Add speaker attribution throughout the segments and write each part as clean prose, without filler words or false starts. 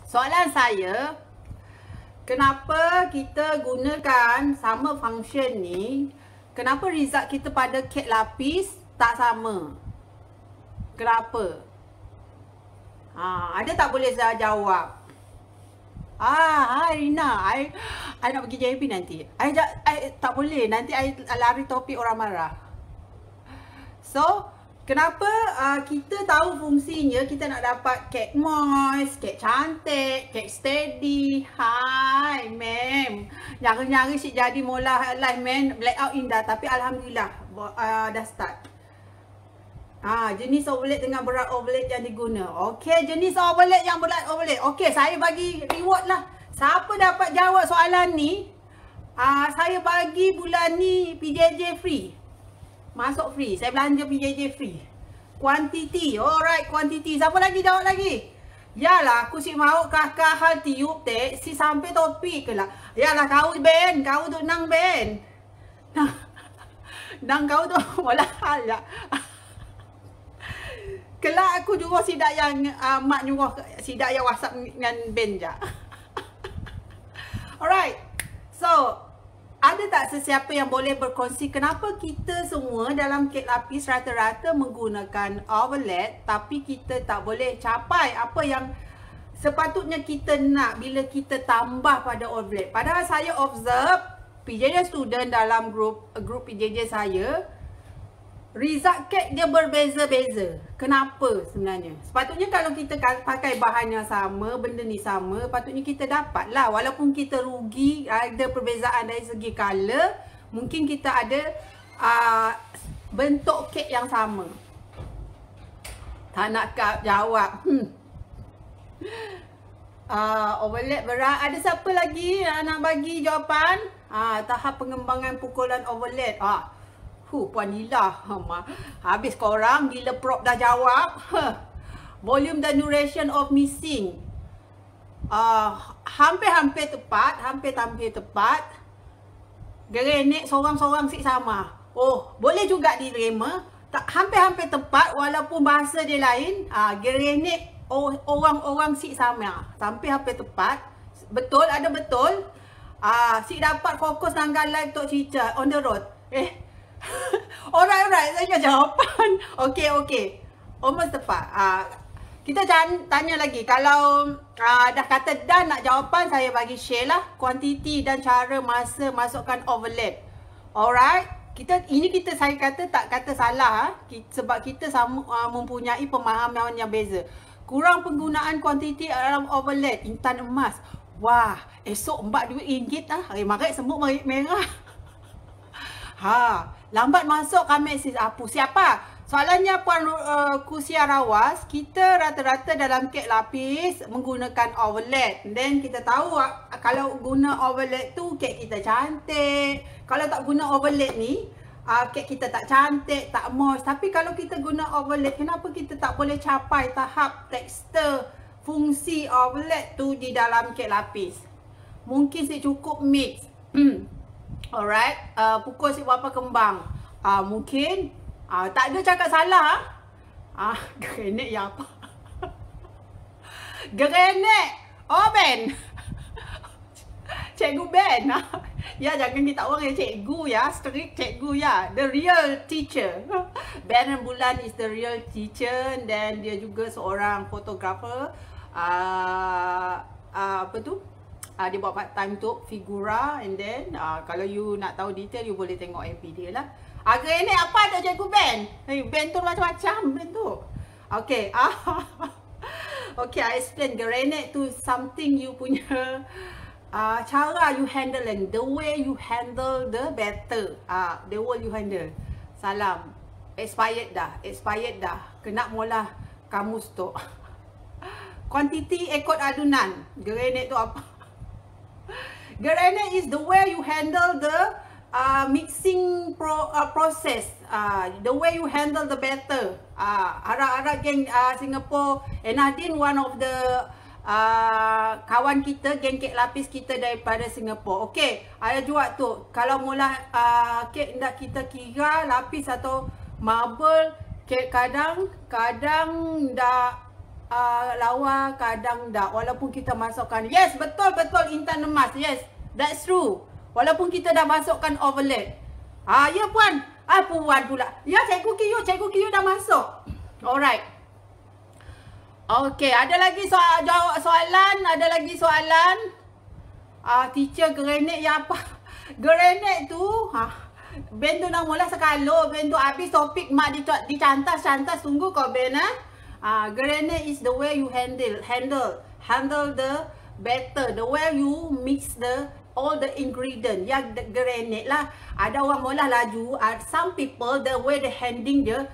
Speaker 1: Soalan saya, kenapa kita gunakan sama function ni? Kenapa result kita pada kek lapis tak sama? Kenapa? Ada tak boleh saya jawab? Hai Rina, I nak pergi JP nanti. I tak boleh, nanti I lari topik orang marah. So, kenapa kita tahu fungsinya, kita nak dapat kek moist, kek cantik, kek steady. Hai ma'am, nyari-nyari si jadi mula live man, blackout indah. Tapi Alhamdulillah dah start. Jenis overlay dengan berat overlay yang diguna. Okey, jenis overlay yang berat overlay. Okey, saya bagi reward lah. Siapa dapat jawab soalan ni, saya bagi bulan ni PJJ free. Masuk free. Saya belanja PJJ free. Quantity. Alright, quantity. Siapa lagi jawab lagi? Yalah, aku si mau kakak hal tiup tek si sampai topik ke lah. Yalah, kau Ben, kau tu nang Ben. Nang kau tu malah hal ya. Kelak aku juga sidak yang mak nyuruh sidak yang WhatsApp dengan Ben je. Alright. So, ada tak sesiapa yang boleh berkongsi kenapa kita semua dalam kek lapis rata-rata menggunakan overlap tapi kita tak boleh capai apa yang sepatutnya kita nak bila kita tambah pada overlap. Padahal saya observe PJJ student dalam grup PJJ saya, result kek dia berbeza-beza. Kenapa sebenarnya? Sepatutnya kalau kita pakai bahan yang sama, benda ni sama, patutnya kita dapat lah. Walaupun kita rugi, ada perbezaan dari segi color, mungkin kita ada bentuk kek yang sama. Tak nak jawab. Overlap berat. Ada siapa lagi nak bagi jawapan? Tahap pengembangan pukulan overlap. Puan Nila, habis korang gila prop dah jawab. Volume dan duration of missing. Hampir-hampir tepat, hampir-hampir tepat. Gerenek sorang-sorang si sama. Boleh juga diterima. Hampir-hampir tepat walaupun bahasa dia lain. Gerenek orang-orang si sama. Hampir-hampir tepat. Betul, ada betul. Si dapat fokus tanggal live Tok Cica on the road. Alright, saya jawapan. Okay. Almost tepat. Kita tanya lagi. Kalau dah kata dah nak jawapan, saya bagi share lah kuantiti dan cara masa masukkan overlap. Alright. Saya kata tak kata salah sebab kita sama mempunyai pemahaman yang beza. Kurang penggunaan kuantiti dalam overlap. Intan emas. Wah, esok mbak duit ringgit marik semut marik merah. Lambat masuk kami siapa? Soalannya Puan Kusia Rawas, kita rata-rata dalam kek lapis menggunakan overlap. Then kita tahu kalau guna overlap tu kek kita cantik. Kalau tak guna overlap ni, kek kita tak cantik, tak moist. Tapi kalau kita guna overlap, kenapa kita tak boleh capai tahap tekstur fungsi overlap tu di dalam kek lapis? Mungkin cukup mix. Alright, pukul berapa kembang? Mungkin tak ada cakap salah. Gerenek ya apa? Gerenek. Ben. Cikgu Ben. Ya, jangan kita orang yang cikgu ya, strict cikgu ya. The real teacher. Ben Rembulan is the real teacher, dan dia juga seorang fotografer. Apa tu? Dia buat part time untuk Figura, and then kalau you nak tahu detail, you boleh tengok FB dia lah. Gerenek apa tak cikgu Ben? Ben tu macam-macam Ben tu. Okay. Okay, I explain. Gerenek tu something you punya cara you handle, and the way you handle the better. The way you handle. Salam. Expired dah. Kena mula kamus tu. Quantity ikut adunan. Gerenek tu apa? Gerenek is the way you handle the mixing process. The way you handle the batter. Harap-harap geng Singapore, Nadine one of the kawan kita, geng kek lapis kita daripada Singapore. Okay, ada juga tu. Kalau mula kek nak kita kira lapis atau marble, kek kadang dah lawa, kadang tak. Walaupun kita masukkan, yes, betul Intan emas, yes, that's true. Walaupun kita dah masukkan overlap. Ya puan, puan pula. Ya cikgu Kiyu dah masuk. Alright. Okay, ada lagi soalan? Ada lagi soalan? Teacher granite yang apa? Granite tu, Ben tu nak mula sekalo, Ben tu habis topik mak dicantas tunggu kau Ben granite is the way you handle the batter, the way you mix all the ingredient. Yang granite lah. Ada orang mula laju, some people the way they handling dia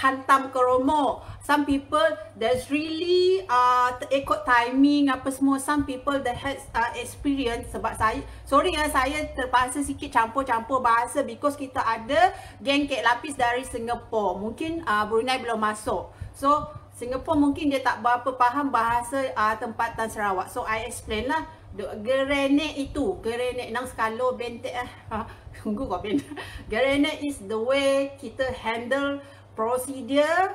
Speaker 1: hantam ke romo. Some people that's really ikut timing apa semua. Some people that has experience. Sebab saya, sorry saya terpaksa sikit campur bahasa because kita ada geng kek lapis dari Singapore. Mungkin Brunei belum masuk. So Singapore mungkin dia tak berapa faham bahasa tempatan Sarawak. So I explain lah. Granite itu, granite nang skalo bentek tunggu kau ben. Granite is the way kita handle procedure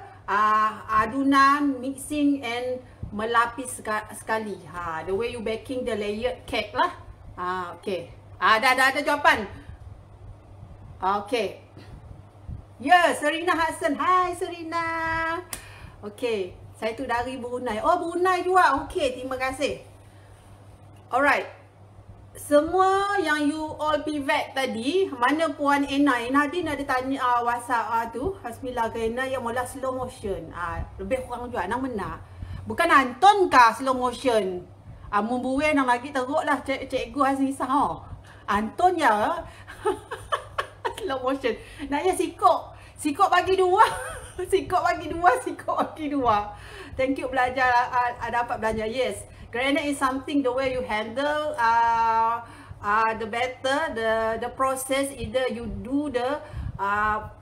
Speaker 1: adunan, mixing and melapis sekali. The way you baking the layered cake lah. Okay. Dah ada jawapan. Okay. Ya, Serina Hassan. Hai Serina. Okay. Saya tu dari Brunei. Oh, Brunei juga. Okay, terima kasih. Alright. Semua yang you all pivot tadi, mana Puan Ena? Nadine ada tanya WhatsApp tu, Hasmillah ke Ena yang mula slow motion. Lebih kurang juga nang benar. Bukan Anton kah slow motion? Membuai nang lagi teruk lah cikgu Hasnisa. Anton ya. Slow motion. Nak ya sikok. Sikok bagi dua. Sikok bagi dua. Thank you belajar, dapat belajar. Yes. Granite is something the way you handle the batter, the process. Either you do the apa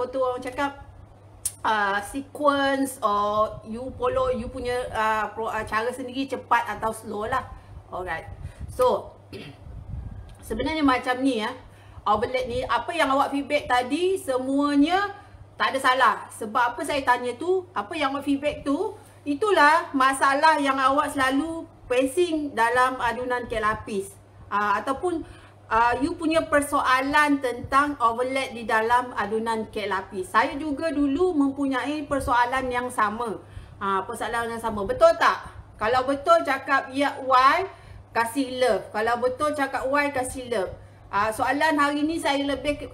Speaker 1: tu orang cakap sequence, or you follow you punya cara sendiri, cepat atau slow lah. Alright. So sebenarnya macam ni overlap ni, apa yang awak feedback tadi semuanya tak ada salah. Sebab apa saya tanya tu, apa yang awak feedback tu, itulah masalah yang awak selalu facing dalam adunan kek lapis. Ataupun you punya persoalan tentang overlap di dalam adunan kek lapis. Saya juga dulu mempunyai persoalan yang sama. Betul tak? Kalau betul cakap ya Y, kasih love. Kalau betul cakap Y, kasih love. Soalan hari ni saya lebih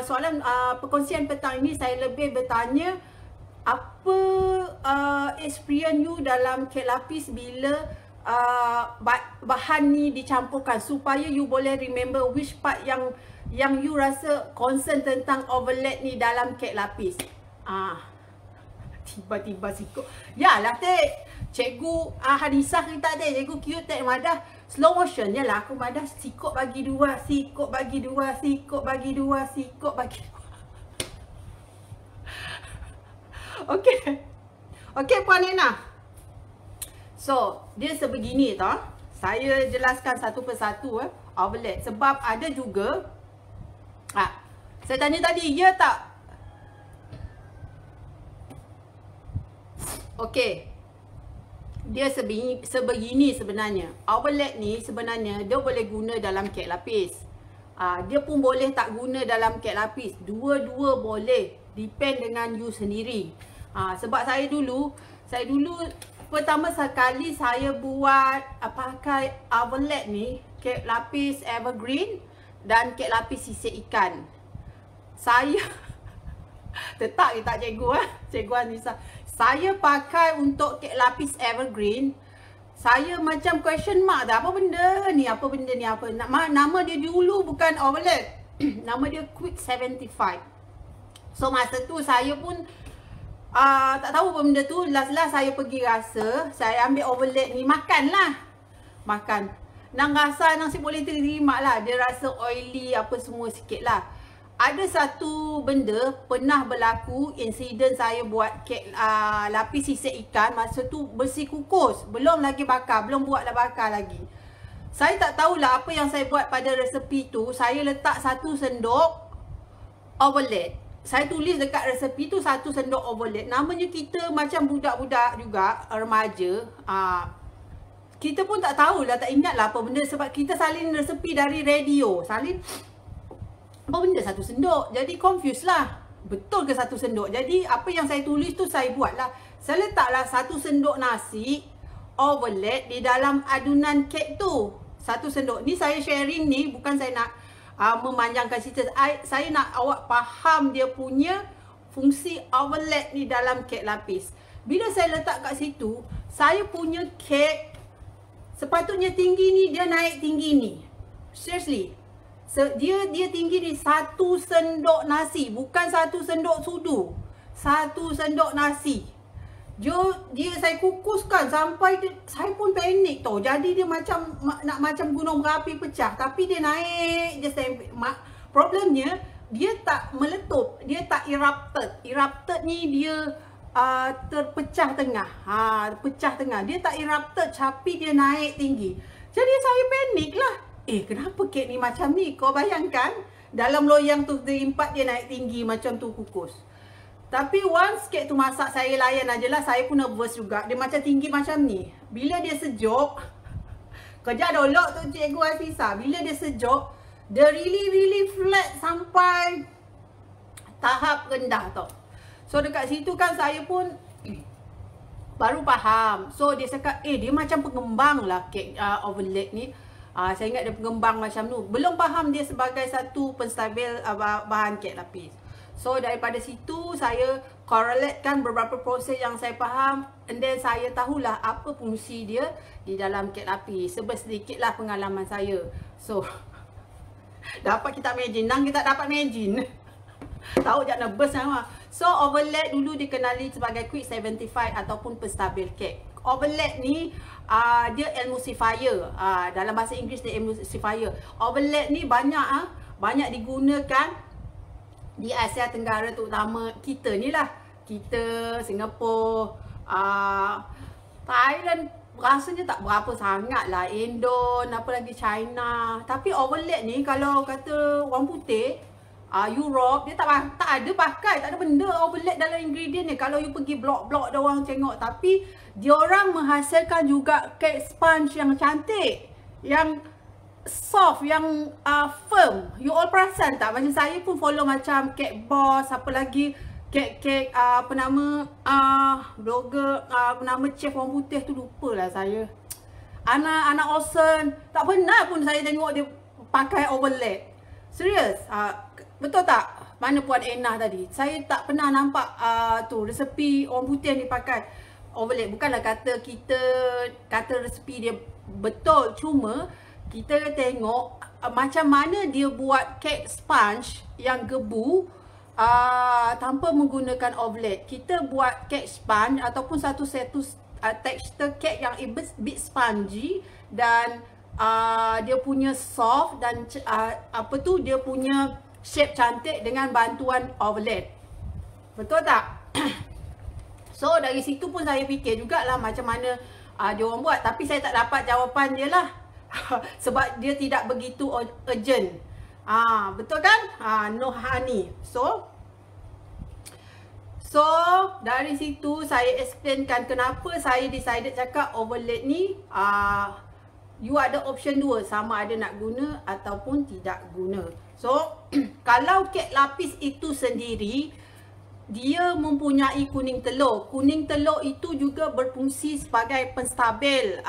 Speaker 1: soalan perkongsian petang ini saya lebih bertanya, apa experience you dalam kek lapis bila bahan ni dicampurkan, supaya you boleh remember which part yang you rasa concern tentang overlap ni dalam kek lapis. Tiba-tiba sikut. Yalah tek. Cikgu Hadisah kita ada, cikgu Q tek madah slow motion je lah. Aku madah sikut bagi dua. Okay Puan Nena. So, dia sebegini tau. Saya jelaskan satu persatu overlap. Sebab ada juga saya tanya tadi, ya tak? Okay. Dia sebegini sebenarnya. Overlap ni sebenarnya dia boleh guna dalam kek lapis. Dia pun boleh tak guna dalam kek lapis. Dua-dua boleh. Depend dengan you sendiri. Sebab saya dulu pertama sekali saya buat pakai overlap ni, kek lapis evergreen dan kek lapis sisir ikan. Saya tetap tak cikgu cikgu Anissa. Saya pakai untuk kek lapis evergreen. Saya macam question mark dah. Apa benda ni? Nama dia dulu bukan overlap. Nama dia Quick 75. So masa tu saya pun tak tahu apa benda tu. Last saya pergi rasa, saya ambil overlap ni, makan. Nang rasa nang si boleh terima lah. Dia rasa oily apa semua sikit lah. Ada satu benda pernah berlaku, insiden saya buat kek lapis sisir ikan. Masa tu bersih kukus, belum lagi bakar, belum buatlah bakar lagi. Saya tak tahulah apa yang saya buat pada resepi tu. Saya letak 1 sendok overlap. saya tulis dekat resepi tu 1 sendok overload. Namanya kita macam budak-budak juga, remaja. Kita pun tak tahulah, tak ingat lah apa benda sebab kita salin resepi dari radio. Salin apa benda 1 sendok. Jadi confuse lah. Betul ke 1 sendok? Jadi apa yang saya tulis tu saya buat lah. Saya letaklah 1 sendok nasi overload di dalam adunan kek tu. 1 sendok. Ni saya sharing ni, bukan saya nak memanjangkan cerita. Saya nak awak faham dia punya fungsi overload ni dalam kek lapis. Bila saya letak kat situ, saya punya kek sepatutnya tinggi ni, dia naik tinggi ni. Seriously. Dia tinggi ni 1 sendok nasi, bukan 1 sendok sudu. 1 sendok nasi. Dia saya kukuskan sampai saya pun panik tau. Jadi dia macam nak macam gunung berapi pecah, tapi dia naik je sampai. Problemnya dia tak meletup, dia tak erupted. Erupted ni dia terpecah tengah. Pecah tengah. Dia tak erupted tapi dia naik tinggi. Jadi saya panik lah. Kenapa kek ni macam ni? Kau bayangkan dalam loyang tu diempat dia naik tinggi macam tu kukus. Tapi once kek tu masak, saya layan aje lah. Saya pun nervous juga. Dia macam tinggi macam ni. Bila dia sejuk, kerja dolok tu Cikgu Aziza. Bila dia sejuk, dia really flat sampai tahap rendah tau. So dekat situ kan saya pun baru faham. So dia cakap, dia macam pengembang lah kek overload ni. Saya ingat dia pengembang macam tu. Belum faham dia sebagai satu penstabil bahan kek lapis. So daripada situ saya correlatekan beberapa proses yang saya faham, and then saya tahulah apa fungsi dia di dalam kek lapis. Sedikit lah pengalaman saya. So dapat kita imagine, nang kita dapat imagine. Tahu jak nervous sama. So overload dulu dikenali sebagai quick 75 ataupun penstabil kek. Overload ni dia emulsifier. Dalam bahasa Inggeris dia emulsifier. Overload ni banyak digunakan di Asia Tenggara, terutama kita ni lah. Kita, Singapura, Thailand rasanya tak berapa sangat lah. Indon, apa lagi China. Tapi overload ni kalau kata orang putih, Europe, dia tak ada pakai, tak ada benda overload dalam ingredient ni. Kalau you pergi blog-blog dia orang tengok. Tapi diorang menghasilkan juga kek sponge yang cantik, yang soft, yang firm. You all perasan tak? Macam saya pun follow macam Kek Boss, apa lagi kek apa nama blogger, apa nama chef orang putih tu, lupalah saya. Ana Olsen, tak pernah pun saya tengok dia pakai overload. Serius? Betul tak? Mana Puan Enah tadi? Saya tak pernah nampak tu resepi orang putih ni pakai overload. Bukanlah kata resepi dia betul, cuma kita tengok macam mana dia buat kek sponge yang gebu tanpa menggunakan overload. Kita buat kek sponge ataupun satu tekstur kek yang bit spongy dan dia punya soft dan dia punya shape cantik dengan bantuan overload. Betul tak? So dari situ pun saya fikir jugalah macam mana dia orang buat, tapi saya tak dapat jawapan dia lah. Sebab dia tidak begitu urgent. Betul kan? No honey. So dari situ saya explainkan kenapa saya decided cakap overload ni you ada option 2, sama ada nak guna ataupun tidak guna. So kalau kek lapis itu sendiri, dia mempunyai kuning telur. Kuning telur itu juga berfungsi sebagai penstabil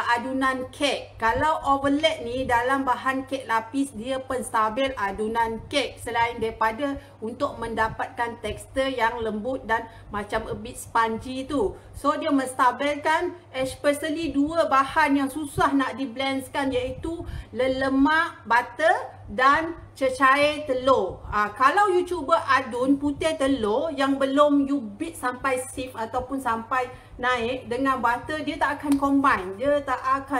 Speaker 1: adunan kek. Kalau overload ni dalam bahan kek lapis, dia penstabil adunan kek selain daripada untuk mendapatkan tekstur yang lembut dan macam a bit spongy tu. So dia menstabilkan especially dua bahan yang susah nak diblendkan, iaitu lelemak butter dan cecair telur. Kalau you cuba adun putih telur yang belum you beat sampai sieve ataupun sampai naik dengan butter, dia tak akan combine. Dia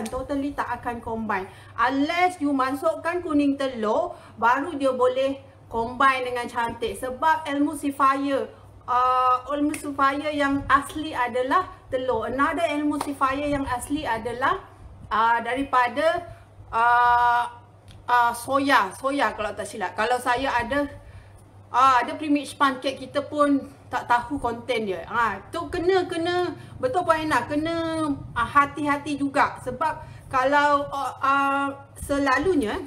Speaker 1: totally tak akan combine. Unless you masukkan kuning telur, baru dia boleh combine dengan cantik. Sebab emulsifier yang asli adalah telur. Another emulsifier yang asli adalah daripada soya kalau tak silap. Kalau saya ada premix pancake, kita pun tak tahu konten dia. Tu kena betul Puan Ina, kena hati-hati juga. Sebab kalau selalunya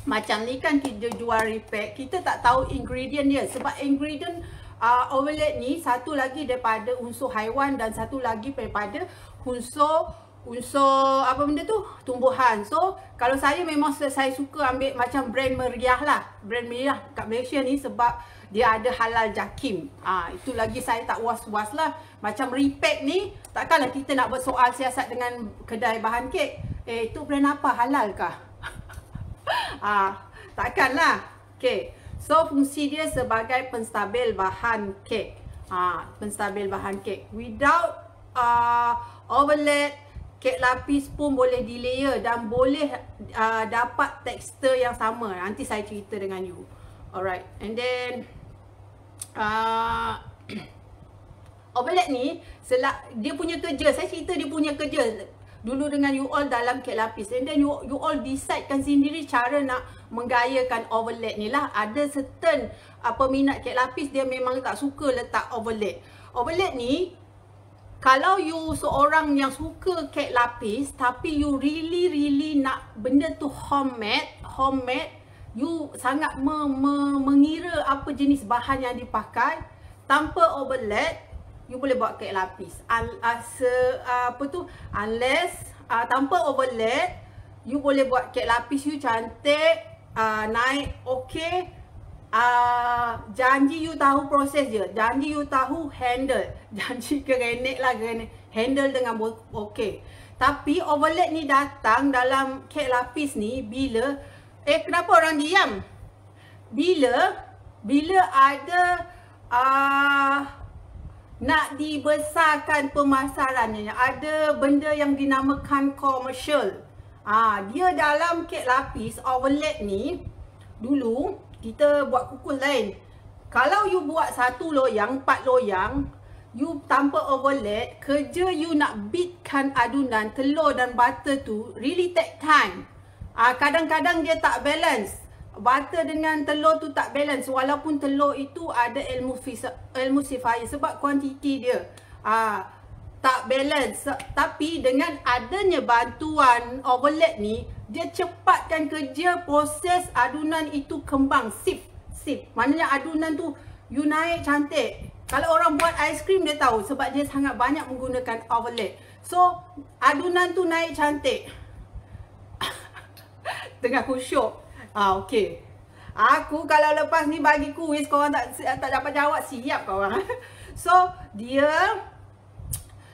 Speaker 1: macam ni kan kita jual repack, kita tak tahu ingredient dia. Sebab ingredient overload ni satu lagi daripada unsur haiwan dan satu lagi daripada unsur apa benda tu, tumbuhan. So kalau saya memang saya suka ambil macam brand meriah lah, brand meriah kat Malaysia ni, sebab dia ada halal JAKIM. Itu lagi saya tak was-was lah. Macam repack ni, takkanlah kita nak bersoal siasat dengan kedai bahan kek, itu brand apa, halal kah? Takkanlah. Okay, so fungsi dia sebagai penstabil bahan kek. Penstabil bahan kek. Without overload, kek lapis pun boleh di layer dan boleh dapat tekstur yang sama. Nanti saya cerita dengan you. Alright, and then overload ni dia punya kerja. Saya cerita dia punya kerja dulu dengan you all dalam kek lapis, and then you all decidekan sendiri cara nak menggayakan overload ni lah. Ada certain peminat kek lapis dia memang tak suka letak overload. Overload ni, kalau you seorang yang suka kek lapis tapi you really nak benda tu homemade, you sangat mengira apa jenis bahan yang dipakai, tanpa overload you boleh buat kek lapis. Unless tanpa overload you boleh buat kek lapis you cantik, naik okey. Janji you tahu proses je, janji you tahu handle, janji kerenek lah, handle dengan okey. Tapi overload ni datang dalam kek lapis ni bila kenapa orang diam? Bila ada nak dibesarkan pemasarannya, ada benda yang dinamakan komersial. Dia dalam kek lapis overload ni, dulu kita buat kukus lain. Kalau you buat 1 loyang, 4 loyang, you tanpa overload, kerja you nak beatkan adunan telur dan butter tu really take time. Kadang-kadang dia tak balance. Butter dengan telur tu tak balance, walaupun telur itu ada emulsifier sebab kuantiti dia tak balance. Tapi dengan adanya bantuan overload ni, dia cepatkan kerja, proses adunan itu kembang, sip. Maknanya adunan tu you naik cantik. Kalau orang buat aiskrim dia tahu, sebab dia sangat banyak menggunakan overload. So adunan tu naik cantik. Tengah khusyuk. Okey. Aku kalau lepas ni bagi kuis, korang tak dapat jawab, siap korang. So dia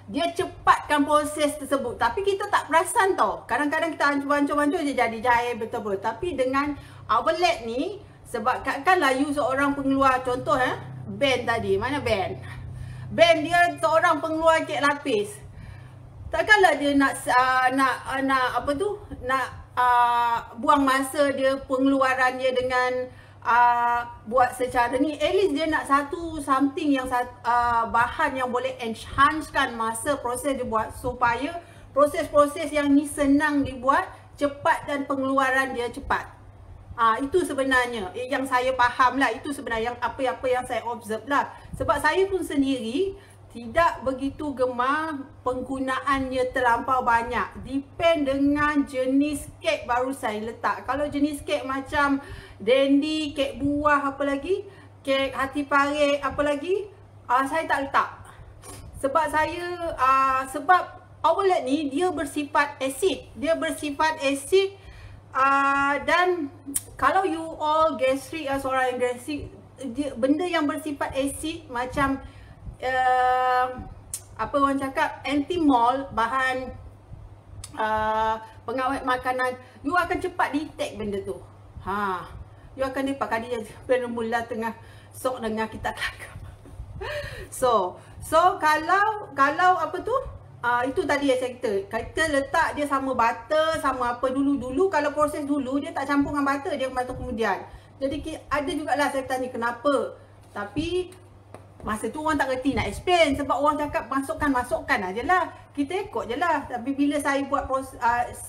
Speaker 1: cepatkan proses tersebut. Tapi kita tak perasan tau. Kadang-kadang kita hancur-hancur je jadi jahil betul-betul. Tapi dengan overload ni, sebab katakanlah you seorang pengeluar, contoh Ben tadi, mana Ben? Ben dia seorang pengeluar kek lapis. Takkanlah dia nak buang masa dia, pengeluaran dia dengan buat secara ni. At least dia nak something yang bahan yang boleh enhancekan masa proses dia buat, supaya proses-proses yang ni senang dibuat, cepat dan pengeluaran dia cepat. Itu sebenarnya yang saya faham lah. Itu sebenarnya apa yang saya observe lah. Sebab saya pun sendiri tidak begitu gemar penggunaannya terlampau banyak. Depend dengan jenis kek baru saya letak. Kalau jenis kek macam dandy, kek buah, apa lagi, kek hati parik, apa lagi, saya tak letak. Sebab sebab overload ni dia bersifat asid. Dan kalau you all gastrik, seorang yang gastrik, benda yang bersifat asid macam apa orang cakap, anti-mol, bahan pengawet makanan, you akan cepat detect benda tu. You akan dapat kali dia mula tengah sok dengar kita cakap. So kalau apa tu, itu tadi yang saya kita letak dia sama butter, sama apa dulu. Kalau proses dulu dia tak campur dengan butter, dia bantu kemudian. Jadi ada jugalah saya tanya kenapa. Tapi masa tu orang tak reti nak explain, sebab orang cakap masukkan aje lah, kita ikut je lah. Tapi bila saya buat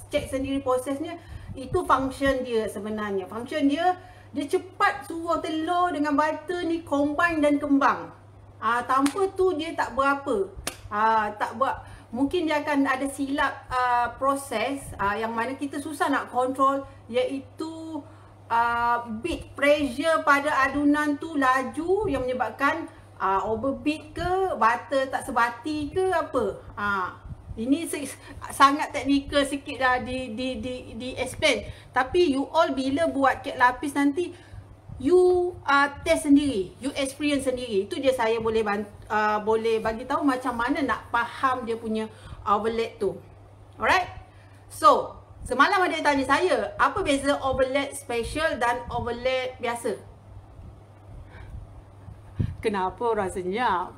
Speaker 1: check sendiri prosesnya, Itu function dia sebenarnya. Function dia cepat suruh telur dengan butter ni combine dan kembang. Tanpa tu dia tak berapa. Tak buat. Mungkin dia akan ada silap proses yang mana kita susah nak control, iaitu beat pressure pada adunan tu laju yang menyebabkan overbeat ke, butter tak sebati ke apa. Ini sangat teknikal sikit dah di explain. Tapi you all bila buat kek lapis nanti, you test sendiri, you experience sendiri. Itu je saya boleh boleh bagi tahu macam mana nak faham dia punya overlap tu. Alright? So, semalam ada yang tanya saya, apa beza overlap special dan overlap biasa? Kenapa orang senyap?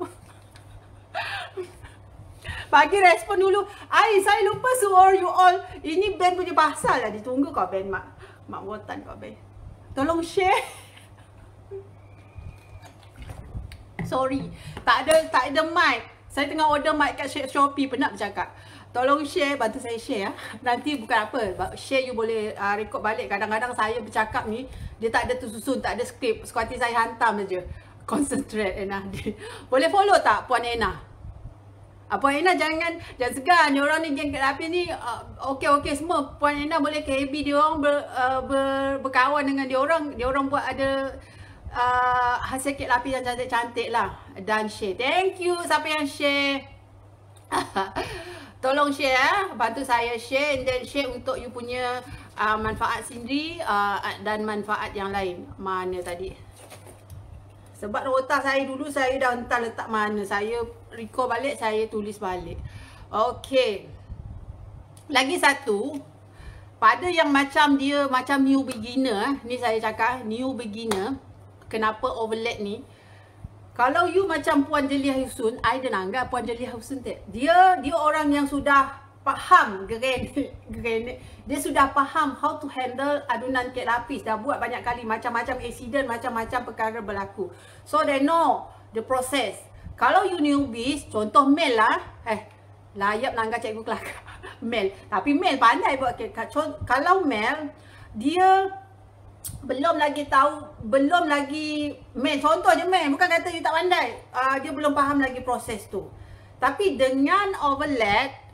Speaker 1: Bagi respon dulu. Saya lupa suruh you all. Ini band punya pasal lah. Ditunggu kau band Mak Wotan kau band. Tolong share. Sorry. Tak ada mic. Saya tengah order mic kat Shopee. Penat bercakap. Tolong share. Bantu saya share. Nanti bukan apa. Share you boleh record balik. Kadang-kadang saya bercakap ni, dia tak ada tersusun. Tak ada skrip. Suka hati saya hantam saja. Concentrate Ena. Boleh follow tak Puan Ena? Puan Ena jangan segan. Dia orang ni geng kek lapis ni okey semua. Puan Ena boleh KB dia orang berkawan dengan dia orang. Dia orang buat ada hasil kek lapis yang cantik-cantik lah. Dan share. Thank you siapa yang share. Tolong share bantu saya share, and then share untuk you punya manfaat sendiri dan manfaat yang lain. Mana tadi? Sebab nota saya dulu saya dah entah letak mana. Saya record balik, saya tulis balik. Okey. Lagi satu. Pada yang macam dia macam new beginner, ni saya cakap new beginner. Kenapa overlap ni? Kalau you macam Puan Jelia Husun, I dah anggap Puan Jelia Husun tak. Dia orang yang sudah faham granite. Dia sudah faham how to handle adunan kek lapis. Dah buat banyak kali macam-macam accident, macam-macam perkara berlaku. So they know the process. Kalau you newbies, contoh Mel lah. Layap nangga cikgu kelakar. Mel. Tapi Mel pandai buat kek. Kalau Mel, dia belum lagi tahu, belum lagi Mel. Contoh je Mel, bukan kata you tak pandai. Dia belum faham lagi proses tu. Tapi dengan overlap,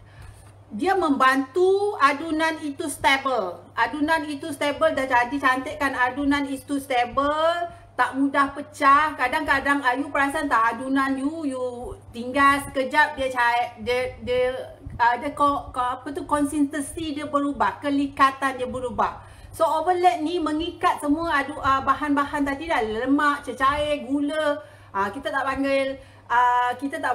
Speaker 1: dia membantu adunan itu stable. Adunan itu stable dah jadi cantik kan. Adunan itu stable, tak mudah pecah. Kadang-kadang you perasan tak adunan you tinggal sekejap dia cair, dia konsistensi dia berubah, kelikatan dia berubah. So overlap ni mengikat semua bahan-bahan tadi dah, lemak, cecair, gula. Kita tak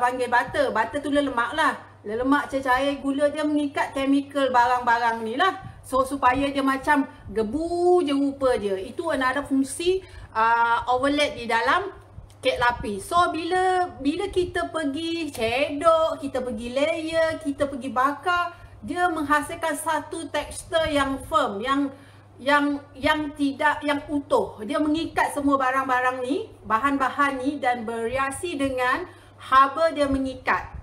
Speaker 1: panggil butter. Butter tu lemak lah. Lemak, cecair, gula, dia mengikat chemical barang-barang ni lah. So supaya dia macam gebu je rupa dia. Itu ada fungsi overlap di dalam kek lapis. So bila kita pergi cedok, kita pergi layer, kita pergi bakar, dia menghasilkan satu tekstur yang firm, yang utuh. Dia mengikat semua barang-barang ni, bahan-bahan ni, dan bereaksi dengan haba dia mengikat.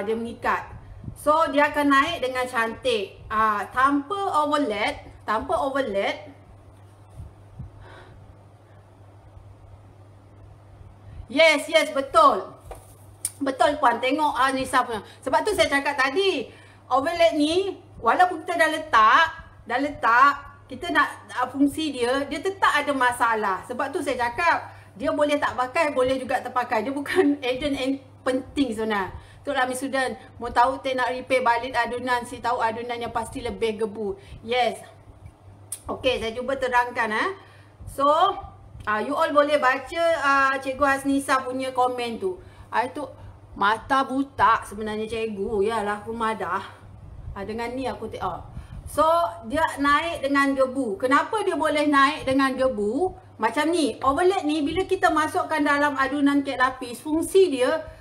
Speaker 1: Dia mengikat. So dia akan naik dengan cantik. Tanpa overlap. Yes, betul. Betul Puan, tengok Nisa punya. Sebab tu saya cakap tadi, overlap ni walaupun kita dah letak, kita nak fungsi dia tetap ada masalah. Sebab tu saya cakap, dia boleh tak pakai, boleh juga terpakai. Dia bukan agent yang penting sebenarnya. Tok Lami Sudan, mau tahu tak nak repair balik adunan, si tahu adunan yang pasti lebih gebu. Yes. Okey, saya cuba terangkan. So, you all boleh baca Cikgu Hasnisa punya komen tu. Itu mata buta sebenarnya cikgu. Yalah, aku madah. Dengan ni aku tengok. So, dia naik dengan gebu. Kenapa dia boleh naik dengan gebu? Macam ni, overlap ni bila kita masukkan dalam adunan kek lapis, fungsi dia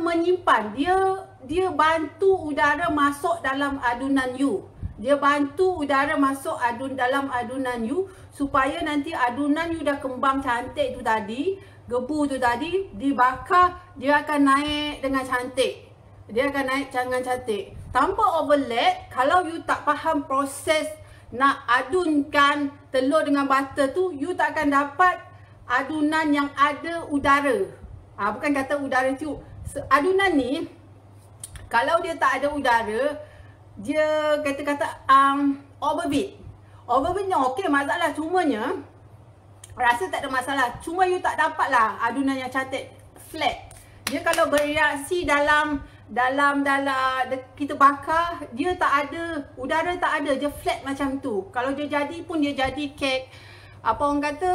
Speaker 1: menyimpan, dia bantu udara masuk dalam adunan you. Dia bantu udara masuk dalam adunan you supaya nanti adunan you dah kembang cantik tu tadi, gebu tu tadi dibakar, dia akan naik dengan cantik. Tanpa overlap, kalau you tak faham proses nak adunkan telur dengan butter tu, you tak akan dapat adunan yang ada udara. Bukan kata udara tu. Adunan ni, kalau dia tak ada udara, dia kata-kata overbeat. Overbeat ni okey, masalah cumanya rasa tak ada masalah. Cuma you tak dapat lah adunan yang cantik, flat. Dia kalau bereaksi dalam kita bakar, dia tak ada udara, tak ada, dia flat macam tu. Kalau dia jadi pun dia jadi kek, apa orang kata,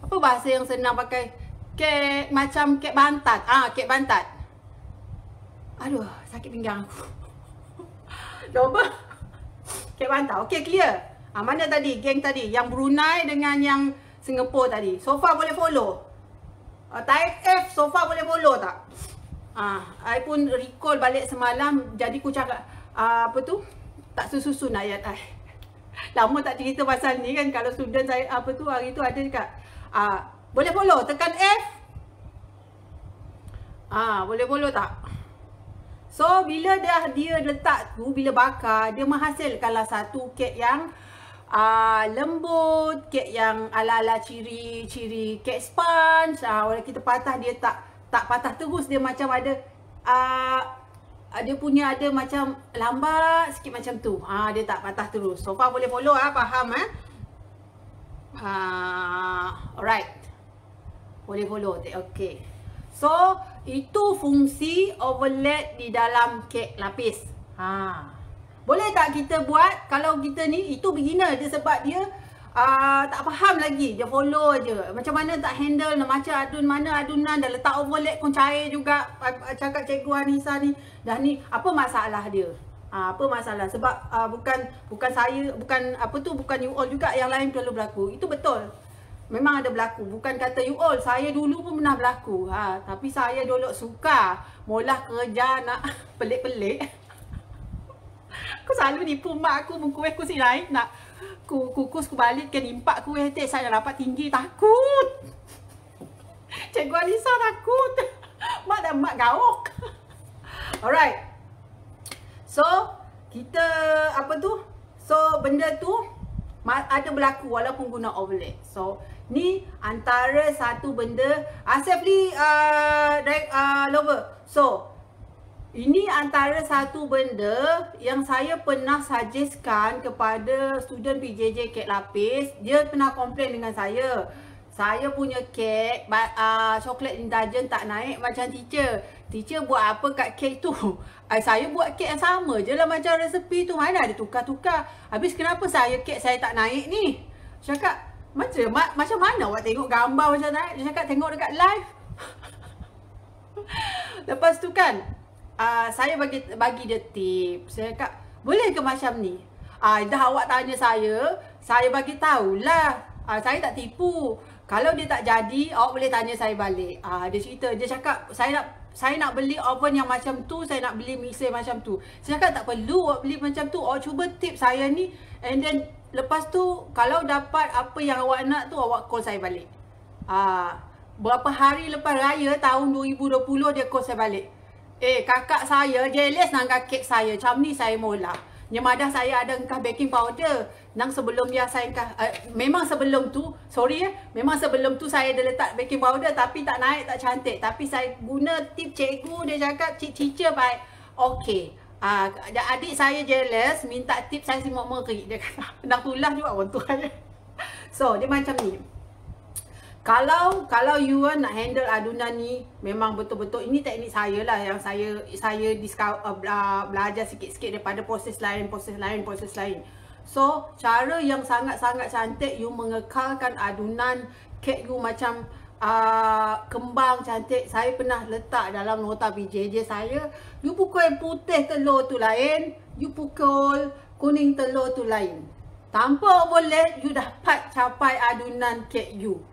Speaker 1: apa bahasa yang senang pakai, kek macam kek bantat. Kek bantat. Aduh, sakit pinggang aku. Cuba. Kek bantat. Okey, clear. Mana tadi? Geng tadi. Yang Brunei dengan yang Singapore tadi. So far boleh follow? Type F so far boleh follow tak? I pun recall balik semalam, jadi ku cakap apa tu? Tak susun ayat I. Lama tak cerita pasal ni kan. Kalau student saya apa tu hari tu ada dekat boleh follow, tekan F. Boleh follow tak? So bila dia letak tu, bila bakar, dia menghasilkanlah satu kek yang lembut, kek yang ala-ala ciri kek sponge. Kalau kita patah, dia tak patah terus, dia macam ada dia punya ada macam lambat sikit macam tu. Dia tak patah terus. So far boleh follow, faham alright. Boleh follow. Okay. So itu fungsi overlap di dalam kek lapis. Boleh tak kita buat kalau kita ni, itu beginner dia, sebab dia tak faham lagi, dia follow je. Macam mana tak handle, macam mana adunan, dah letak overlap pun cair juga. Cakap Cikgu Anissa ni, dah ni, apa masalah dia? Apa masalah? Sebab bukan saya, bukan you all juga yang lain perlu berlaku. Itu betul. Memang ada berlaku. Bukan kata you all, saya dulu pun pernah berlaku. Tapi saya dulu suka mula kerja nak pelik-pelik. Aku selalu nipu mak aku, kuih ku si naik nak kukus ku balik ke impak kuih tu, saya dapat tinggi, takut. Cikgu Anissa takut. Mak dan mak gauk. Alright. So kita so benda tu ada berlaku walaupun guna overlap. So ni antara satu benda safely lover. So ini antara satu benda yang saya pernah suggestkan kepada student PJJ kek lapis. Dia pernah komplain dengan saya. Saya punya kek coklat indulgent tak naik macam teacher. Teacher buat apa kat kek tu? Saya buat kek yang sama je lah macam resepi tu. Mana ada tukar-tukar. Habis kenapa kek saya tak naik ni? Saya cakap, macam mana awak tengok gambar macam naik? Dia cakap, tengok dekat live. Lepas tu kan, saya bagi dia tips. Saya cakap, boleh ke macam ni? Dah awak tanya saya bagi tahulah. Saya tak tipu. Kalau dia tak jadi, awak boleh tanya saya balik. Dia cerita, dia cakap, saya nak beli oven yang macam tu, saya nak beli mixer macam tu. Saya cakap, tak perlu awak beli macam tu. Awak cuba tips saya ni, and then lepas tu, kalau dapat apa yang awak nak tu, awak call saya balik. Berapa hari lepas raya tahun 2020, dia call saya balik. Kakak saya jealous dengan kek saya. Macam ni saya mula. Nyemadah saya ada engkah baking powder. Nang sebelum dia saya engkah memang sebelum tu, memang sebelum tu saya ada letak baking powder tapi tak naik, tak cantik. Tapi saya guna tip cikgu, dia cakap teacher baik. Okey. Adik saya jealous, minta tip saya semua merik. Dia kata, nak tulah juga orang tu. So, dia macam ni. Kalau you nak handle adunan ni, memang betul-betul ini teknik saya lah yang saya belajar sikit-sikit daripada proses lain. So cara yang sangat-sangat cantik, you mengekalkan adunan kek you macam kembang cantik. Saya pernah letak dalam nota PJJ saya, you pukul putih telur tu lain, you pukul kuning telur tu lain. Tanpa overlap, you dapat capai adunan kek you.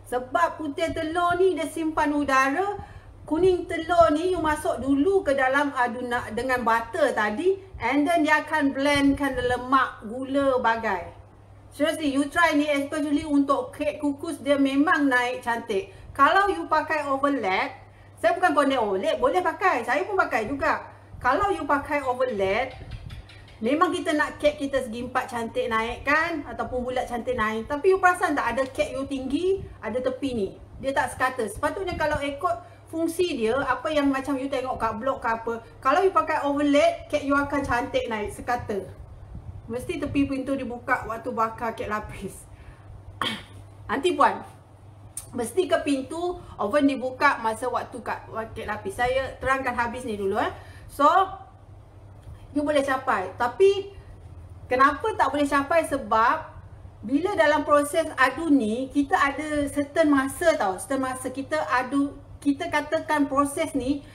Speaker 1: Sebab putih telur ni dia simpan udara, kuning telur ni you masuk dulu ke dalam adunan dengan butter tadi, and then dia akan blendkan lemak, gula, bagai. Seriously, you try ni, especially untuk kek kukus, dia memang naik cantik. Kalau you pakai overlap, saya bukan condemn overlap, boleh pakai, saya pun pakai juga. kalau you pakai overlap, memang kita nak kek kita segi 4 cantik naik kan, ataupun bulat cantik naik. Tapi you perasan tak, ada kek you tinggi, ada tepi ni, dia tak sekata. Sepatutnya kalau ikut fungsi dia, apa yang macam you tengok kat blog ke apa, kalau you pakai overlap, kek you akan cantik naik sekata. Mesti tepi pintu dibuka waktu bakar kek lapis. Nanti puan, mesti ke pintu oven dibuka masa waktu kek lapis. Saya terangkan habis ni dulu So, you boleh capai. Tapi kenapa tak boleh capai? Sebab bila dalam proses adu ni, kita ada certain masa tau. Certain masa kita adu, kita katakan proses ni,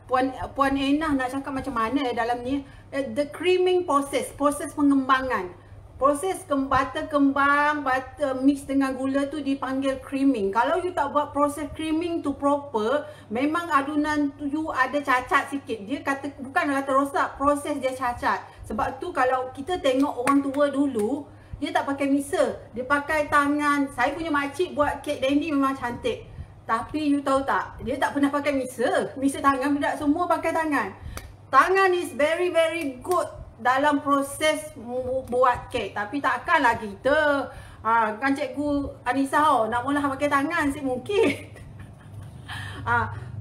Speaker 1: Puan Enah nak cakap macam mana dalam ni, the creaming process, proses pengembangan. Proses butter kembang, butter mix dengan gula tu dipanggil creaming. Kalau you tak buat proses creaming tu proper, memang adunan tu you ada cacat sikit. Dia kata, bukan kata rosak, proses dia cacat. Sebab tu kalau kita tengok orang tua dulu, dia tak pakai mixer, dia pakai tangan. Saya punya makcik buat kek dandy memang cantik. Tapi you tahu tak, dia tak pernah pakai mixer. Mixer tangan, budak semua pakai tangan. Tangan is very very good dalam proses buat kek. Tapi takkanlah kita kan Cikgu Anissa nak mula pakai tangan si mungkin.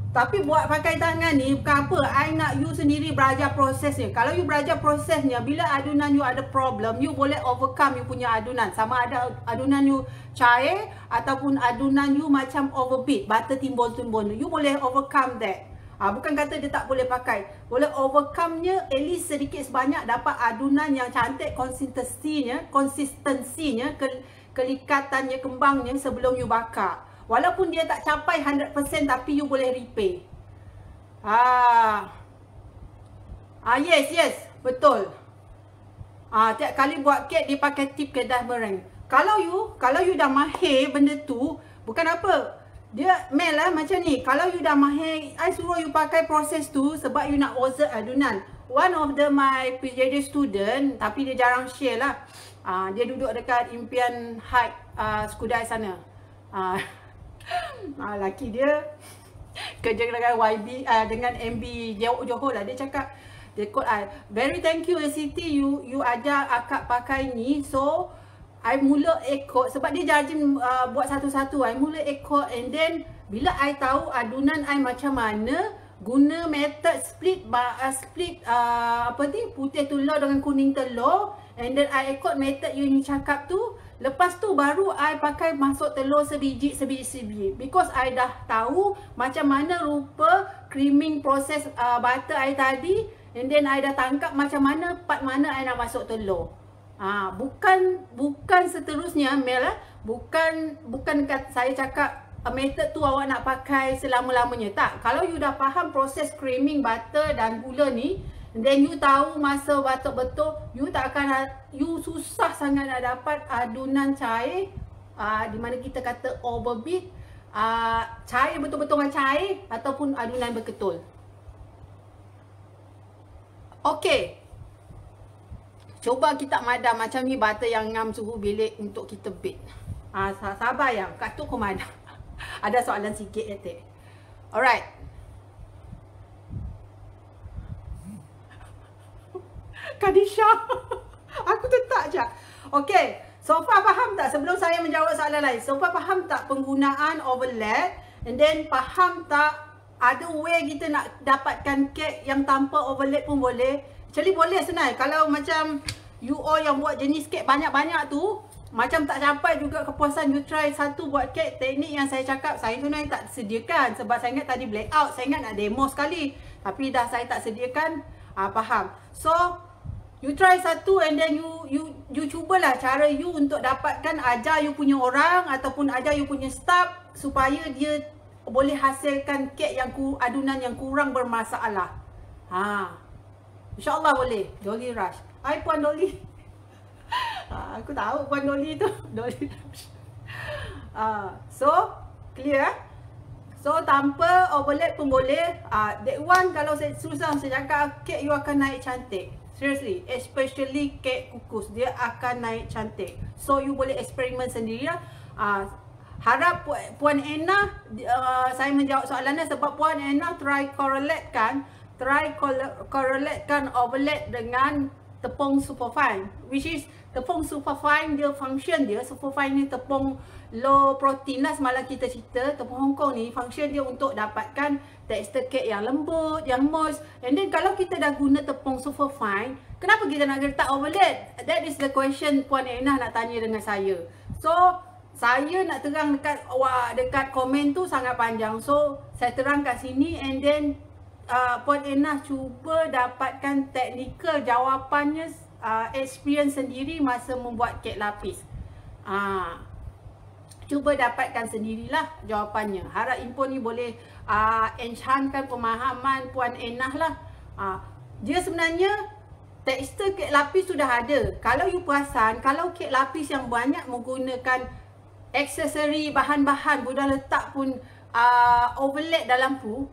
Speaker 1: Tapi buat pakai tangan ni bukan apa, I nak you sendiri belajar prosesnya. Kalau you belajar prosesnya, bila adunan you ada problem, you boleh overcome you punya adunan. Sama ada adunan you cair ataupun adunan you macam overbeat, butter timbul-timbul, you boleh overcome that. Bukan kata dia tak boleh pakai, boleh overcome-nya at least sedikit sebanyak dapat adunan yang cantik, konsistensinya, kelikatannya, kembangnya sebelum you bakar. Walaupun dia tak capai 100% tapi you boleh repair. Yes, betul. Tiap kali buat kek dia pakai tip kedah meringue. Kalau you dah mahir benda tu, bukan apa, dia Mel lah macam ni. Kalau you dah mahir, I suruh you pakai proses tu sebab you nak osert adunan. One of my PJD student, tapi dia jarang share lah. Dia duduk dekat Impian Heights Skudai sana. Laki dia kerja dengan YB, dengan MB Johor lah. Dia cakap, dia quote I, very thank you Siti, you ajar akak pakai ni. So I mula ikut, sebab dia judging buat satu-satu. I mula ikut, and then bila I tahu adunan I macam mana, guna method split putih telur dengan kuning telur, and then I ikut method you cakap tu. Lepas tu baru I pakai masuk telur sebiji. Because I dah tahu macam mana rupa creaming proses butter I tadi, and then I dah tangkap macam mana part mana I nak masuk telur. Bukan seterusnya Mel lah. Bukan saya cakap method tu awak nak pakai selama-lamanya. Tak. Kalau you dah faham proses creaming butter dan gula ni, then you tahu masa betul-betul, you susah sangat nak dapat adunan cair, di mana kita kata overbeat, cair betul-betul dengan cair, ataupun adunan berketul. Okey. Cuba kita madam macam ni butter yang ngam suhu bilik untuk kita bake. Sabar yang kat tu kau madam. Ada soalan sikit ya Tek. Alright. Kadisha. Aku tetap je. Okey. So far faham tak sebelum saya menjawab soalan lain? So far faham tak penggunaan overlap? And then faham tak ada way kita nak dapatkan kek yang tanpa overlap pun boleh? Actually boleh senang. Kalau macam you all yang buat jenis kek banyak-banyak tu, macam tak capai juga kepuasan, you try satu buat kek, teknik yang saya cakap saya sebenarnya tak sediakan. Sebab saya ingat tadi blackout, saya ingat nak demo sekali. Tapi dah saya tak sediakan, faham. So, you try satu, and then you cubalah cara you untuk dapatkan, ajar you punya orang ataupun ajar you punya staff supaya dia boleh hasilkan kek yang adunan yang kurang bermasalah. InsyaAllah boleh. Dolly Rush. Hai Puan Dolly. Aku tahu Puan Dolly tu. Dolly Rush. So, clear? So, tanpa overlap pun boleh. That one kalau saya susah saya cakap, kek you akan naik cantik. Seriously, especially kek kukus, dia akan naik cantik. So, you boleh eksperimen sendiri lah. Harap Puan Enah, saya menjawab soalannya sebab Puan Enah try correlate kan try correlatekan overlap dengan tepung superfine, which is tepung superfine dia function dia, superfine ni tepung low protein lah semalam kita cerita. Tepung Hong Kong ni function dia untuk dapatkan tekstur kek yang lembut, yang moist. And then kalau kita dah guna tepung superfine, kenapa kita nak letak overlap? That is the question Puan Enah nak tanya dengan saya. So saya nak terang dekat komen tu sangat panjang. So saya terang kat sini, and then Puan Enah cuba dapatkan teknikal jawapannya, experience sendiri masa membuat kek lapis. Cuba dapatkan sendirilah jawapannya. Harap info ni boleh enhancekan pemahaman Puan Enah lah. Dia sebenarnya tekstur kek lapis sudah ada. Kalau you perasan, kalau kek lapis yang banyak menggunakan aksesori, bahan-bahan, dah letak pun overlap dalam tu,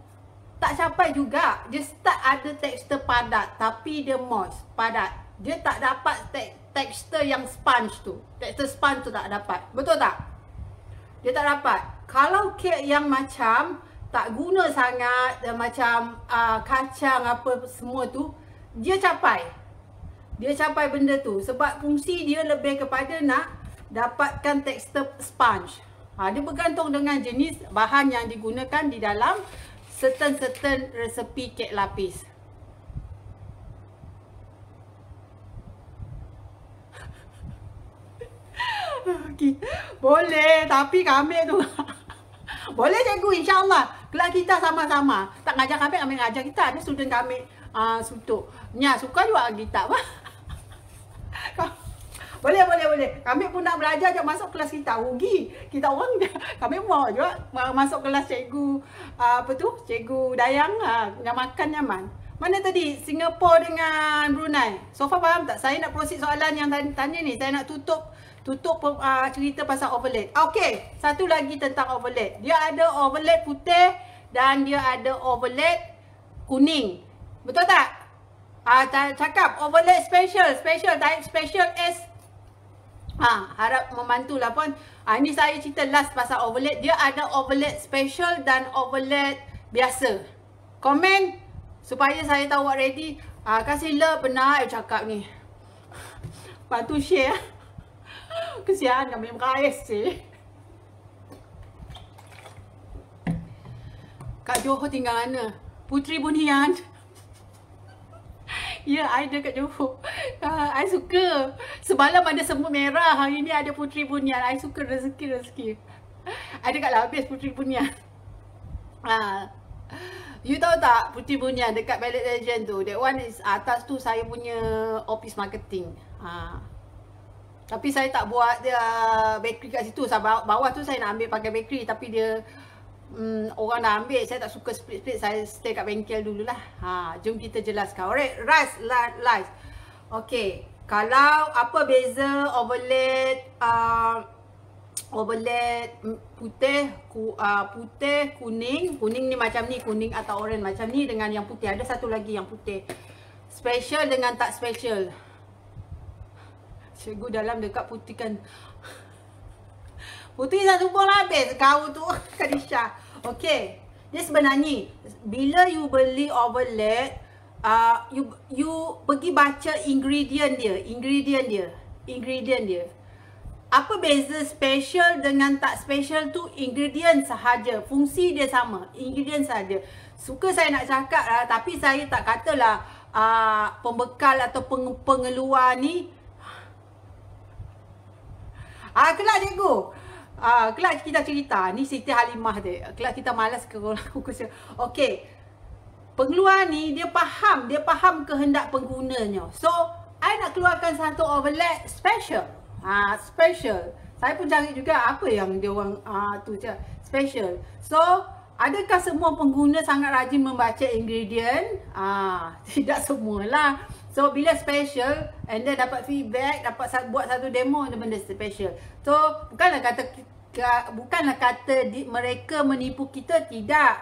Speaker 1: tak capai juga. Dia start ada tekstur padat, tapi dia moist, padat. Dia tak dapat tekstur yang sponge tu. Tekstur sponge tu tak dapat. Betul tak? Dia tak dapat. Kalau kek yang macam tak guna sangat, macam kacang apa semua tu, dia capai. Dia capai benda tu. Sebab fungsi dia lebih kepada nak dapatkan tekstur sponge. Dia bergantung dengan jenis bahan yang digunakan di dalam certain resepi kek lapis. Boleh, tapi kami tu boleh cikgu, insyaAllah. Kelas kita sama-sama. Tak ngajar kami ngajar kita. Ada student kami sutuk. Nya, suka juga gitar. Boleh. Kami pun nak belajar je masuk kelas kita. Rugi. Kita orang kami mau juga masuk kelas cikgu cikgu Dayang, yang makan nyaman. Mana tadi? Singapura dengan Brunei. So far faham tak? Saya nak proceed soalan yang tanya ni. Saya nak tutup cerita pasal overlap. Okey, satu lagi tentang overlap. Dia ada overlap putih dan dia ada overlap kuning. Betul tak? Cakap overlap special, type special S. Harap membantulah pun. Ini saya cerita last pasal overlap. Dia ada overlap special dan overlap biasa. Komen supaya saya tahu ready. Kasih love benar cakap ni. Lepas tu share. Kesian kami MKS sih. Kak Johor tinggal mana? Puteri Bunian. Ya, I dekat Johor. I suka. Semalam ada semut merah, hari ni ada Puteri Bunian. I suka rezeki. I dekat habis Puteri Bunian. You tahu tak Puteri Bunian dekat Ballet Legend tu? That one is atas tu saya punya office marketing. Tapi saya tak buat dia bakery kat situ. Bawah tu saya nak ambil pakai bakery, tapi dia orang dah ambil. Saya tak suka split-split. Saya stay kat bengkel dululah. Jom kita jelaskan. Alright, Rice. Okay, kalau apa beza overlap putih, kuning. Kuning ni macam ni, kuning atau orange macam ni dengan yang putih. Ada satu lagi yang putih. Special dengan tak special. Cikgu dalam dekat putihkan. Putih dah tumpul habis kau tu, Kadisha. Okey. Dia sebenarnya bila you beli overlap, you pergi baca ingredient dia. Apa beza special dengan tak special tu? Ingredient sahaja. Fungsi dia sama. Ingredient sahaja. Suka saya nak cakap lah, tapi saya tak katalah pembekal atau pengeluar ni. Kelak cikgu. Kelak kita cerita. Ni Siti Halimah dia. Kelak kita malas ke kursus. Okey. Pengeluar ni dia faham kehendak penggunanya. So, I nak keluarkan satu overlap special. Special. Saya pun cari juga apa yang dia orang tu je. Special. So, adakah semua pengguna sangat rajin membaca ingredient? Tidak semualah. So bila special and then dapat feedback, dapat buat satu demo, ada benda special. So bukanlah kata mereka menipu kita, tidak.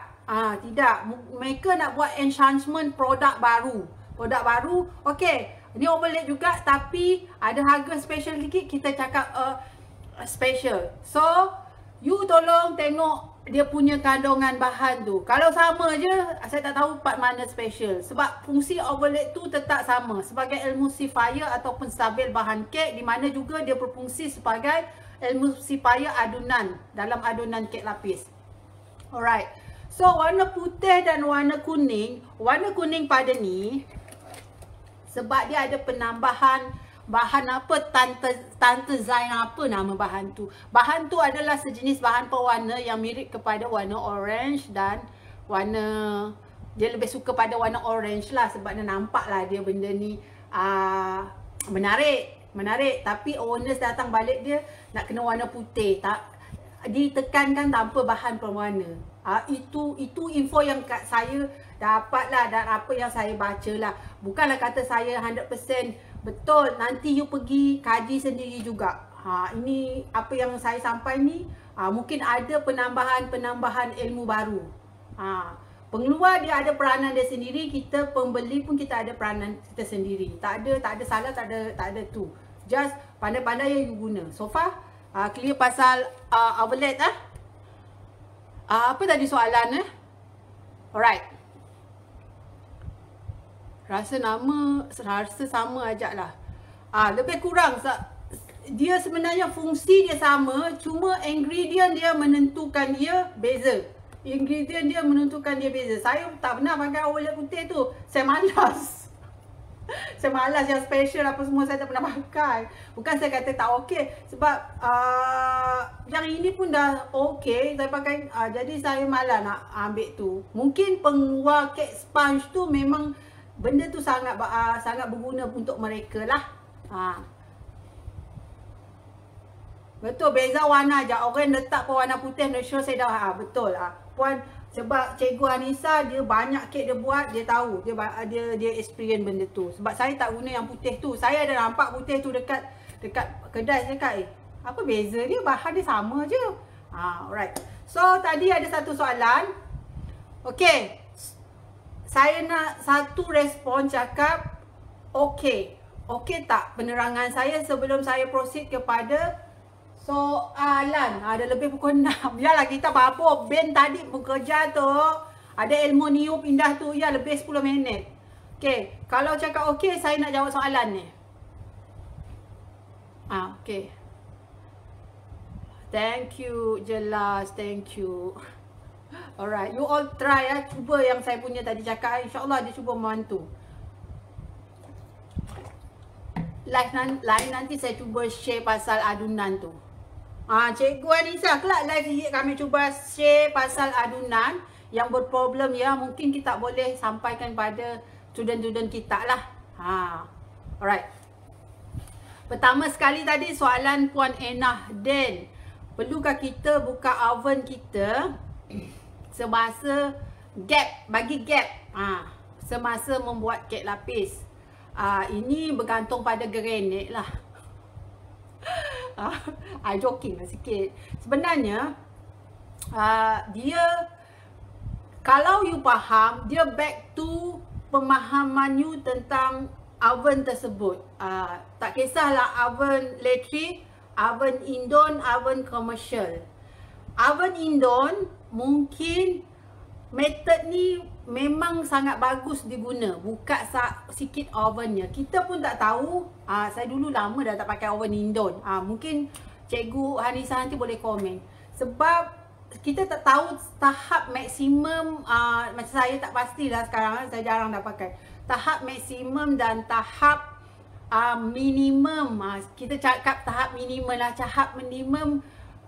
Speaker 1: Tidak. Mereka nak buat enhancement produk baru. Okey. Ini overlap juga tapi ada harga special sikit, kita cakap special. So you tolong tengok dia punya kandungan bahan tu. Kalau sama je, saya tak tahu part mana special. Sebab fungsi overlap tu tetap sama sebagai emulsifier ataupun stabil bahan kek, di mana juga dia berfungsi sebagai emulsifier adunan dalam adunan kek lapis. Alright. So warna putih dan warna kuning pada ni sebab dia ada penambahan bahan apa, tantazine apa nama bahan tu. Bahan tu adalah sejenis bahan pewarna yang mirip kepada warna orange dan warna, dia lebih suka pada warna orange lah sebab dia nampak lah dia benda ni menarik. Tapi owners datang balik dia nak kena warna putih, tak ditekankan tanpa bahan pewarna. Itu info yang saya dapat lah dan apa yang saya baca lah. Bukanlah kata saya 100% betul, nanti you pergi kaji sendiri juga. Ini apa yang saya sampai ni, mungkin ada penambahan ilmu baru. Pengeluar dia ada peranan dia sendiri, kita pembeli pun kita ada peranan kita sendiri. Tak ada salah, tak ada tu. Just pandai-pandai yang you guna. So far clear pasal overlap apa tadi soalan Alright. Rasa sama ajak lah. Lebih kurang dia sebenarnya fungsi dia sama, cuma ingredient dia menentukan dia beza. Saya tak pernah pakai overlap putih tu. Saya malas. Saya malas yang special apa semua saya tak pernah pakai. Bukan saya kata tak okey, sebab yang ini pun dah okey saya pakai, jadi saya malas nak ambil tu. Mungkin pengeluar kek sponge tu memang benda tu sangat berguna untuk mereka lah. Betul, beza warna je. Orang letak pun warna putih, natural, saya dah betul puan, sebab Cikgu Anissa dia banyak kek dia buat, dia tahu, dia experience benda tu. Sebab saya tak guna yang putih tu. Saya ada nampak putih tu dekat kedai, saya kata apa beza dia, bahan dia sama je. Alright. So tadi ada satu soalan. Okey. Saya nak satu respon cakap okey. Okey tak penerangan saya sebelum saya proceed kepada soalan. Ada lebih pukul 6. Yalah kita apa Ben tadi bekerja tu. Ada ilmu niup indah tu ya lebih 10 minit. Okey, kalau cakap okey saya nak jawab soalan ni. Okey. Thank you, jelas, thank you. Alright, you all try cuba yang saya punya tadi cakap, insya-Allah dia cuba membantu. Lain nanti saya cuba share pasal adunan tu. Cikgu Anissa kelak live kami cuba share pasal adunan yang berproblem ya, mungkin kita boleh sampaikan pada student-student kita lah. Alright. Pertama sekali tadi soalan Puan Enah Den. Perlukah kita buka oven kita semasa bagi gap semasa membuat kek lapis? Ini bergantung pada granite lah. I joking lah sikit. Sebenarnya dia, kalau you faham, dia back to pemahaman you tentang oven tersebut. Tak kisahlah oven elektrik, oven Indon, oven komersial. Oven Indon mungkin method ni memang sangat bagus diguna. Buka sikit ovennya. Kita pun tak tahu. Saya dulu lama dah tak pakai oven Indon. Mungkin Cikgu Hanisa nanti boleh komen. Sebab kita tak tahu tahap maksimum. Macam saya tak pastilah sekarang. Saya jarang dah pakai. Tahap maksimum dan tahap minimum. Kita cakap tahap minimum lah. Tahap minimum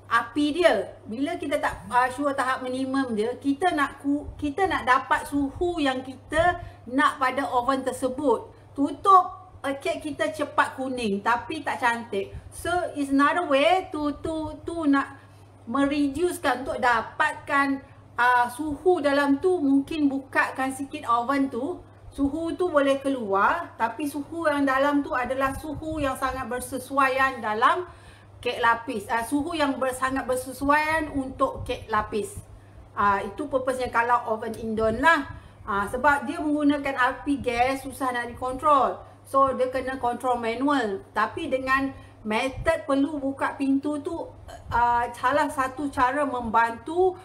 Speaker 1: api dia. Bila kita tak sure tahap minimum dia, kita nak dapat suhu yang kita nak pada oven tersebut. Tutup kek kita cepat kuning tapi tak cantik. So is another way to nak mereducekan, untuk dapatkan suhu dalam tu. Mungkin bukakan sikit oven tu, suhu tu boleh keluar, tapi suhu yang dalam tu adalah suhu yang sangat bersesuaian dalam kek lapis. Suhu yang sangat bersesuaian untuk kek lapis. Itu purpose-nya kalau oven Indon lah. Sebab dia menggunakan api gas, susah nak dikontrol. So dia kena kontrol manual. Tapi dengan method perlu buka pintu tu, salah satu cara membantu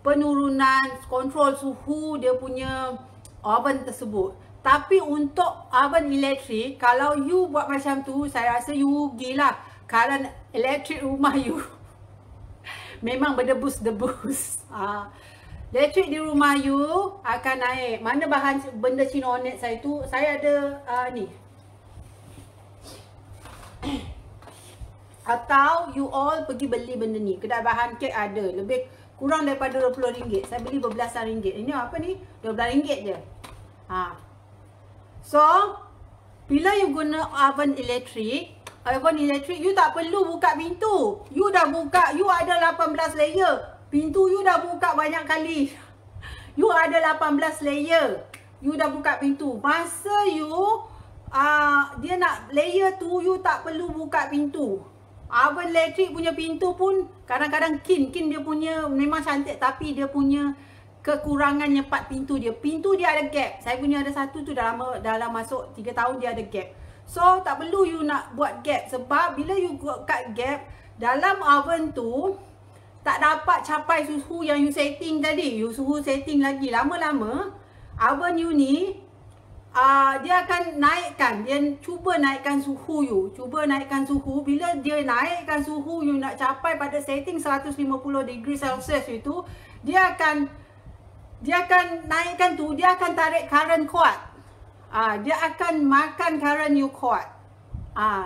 Speaker 1: penurunan kontrol suhu dia punya oven tersebut. Tapi untuk oven elektrik, kalau you buat macam tu, saya rasa you rugi lah. Kerana elektrik rumah you memang berdebus-debus. Elektrik di rumah you akan naik. Mana bahan benda Cinonet saya tu, saya ada ni. Atau you all pergi beli benda ni. Kedai bahan kek ada. Lebih kurang daripada RM20. Saya beli berbelasan ringgit. Ini apa ni? RM12 je. So, bila you guna oven elektrik, you tak perlu buka pintu. You dah buka, you ada 18 layer. Pintu you dah buka banyak kali. You ada 18 layer. You dah buka pintu. Masa you dia nak layer tu, you tak perlu buka pintu. Oven elektrik punya pintu pun kadang-kadang kin dia punya memang cantik, tapi dia punya kekurangannya part pintu dia. Pintu dia ada gap. Saya punya ada satu tu dalam masuk 3 tahun dia ada gap. So tak perlu you nak buat gap, sebab bila you cut gap dalam oven tu tak dapat capai suhu yang you setting tadi. You suhu setting lagi lama-lama oven you ni dia akan naikkan, dia cuba naikkan suhu you. Cuba naikkan suhu. Bila dia naikkan suhu you nak capai pada setting 150 degree Celsius itu, dia akan naikkan tu, dia akan tarik current kuat. Dia akan makan current you kuat.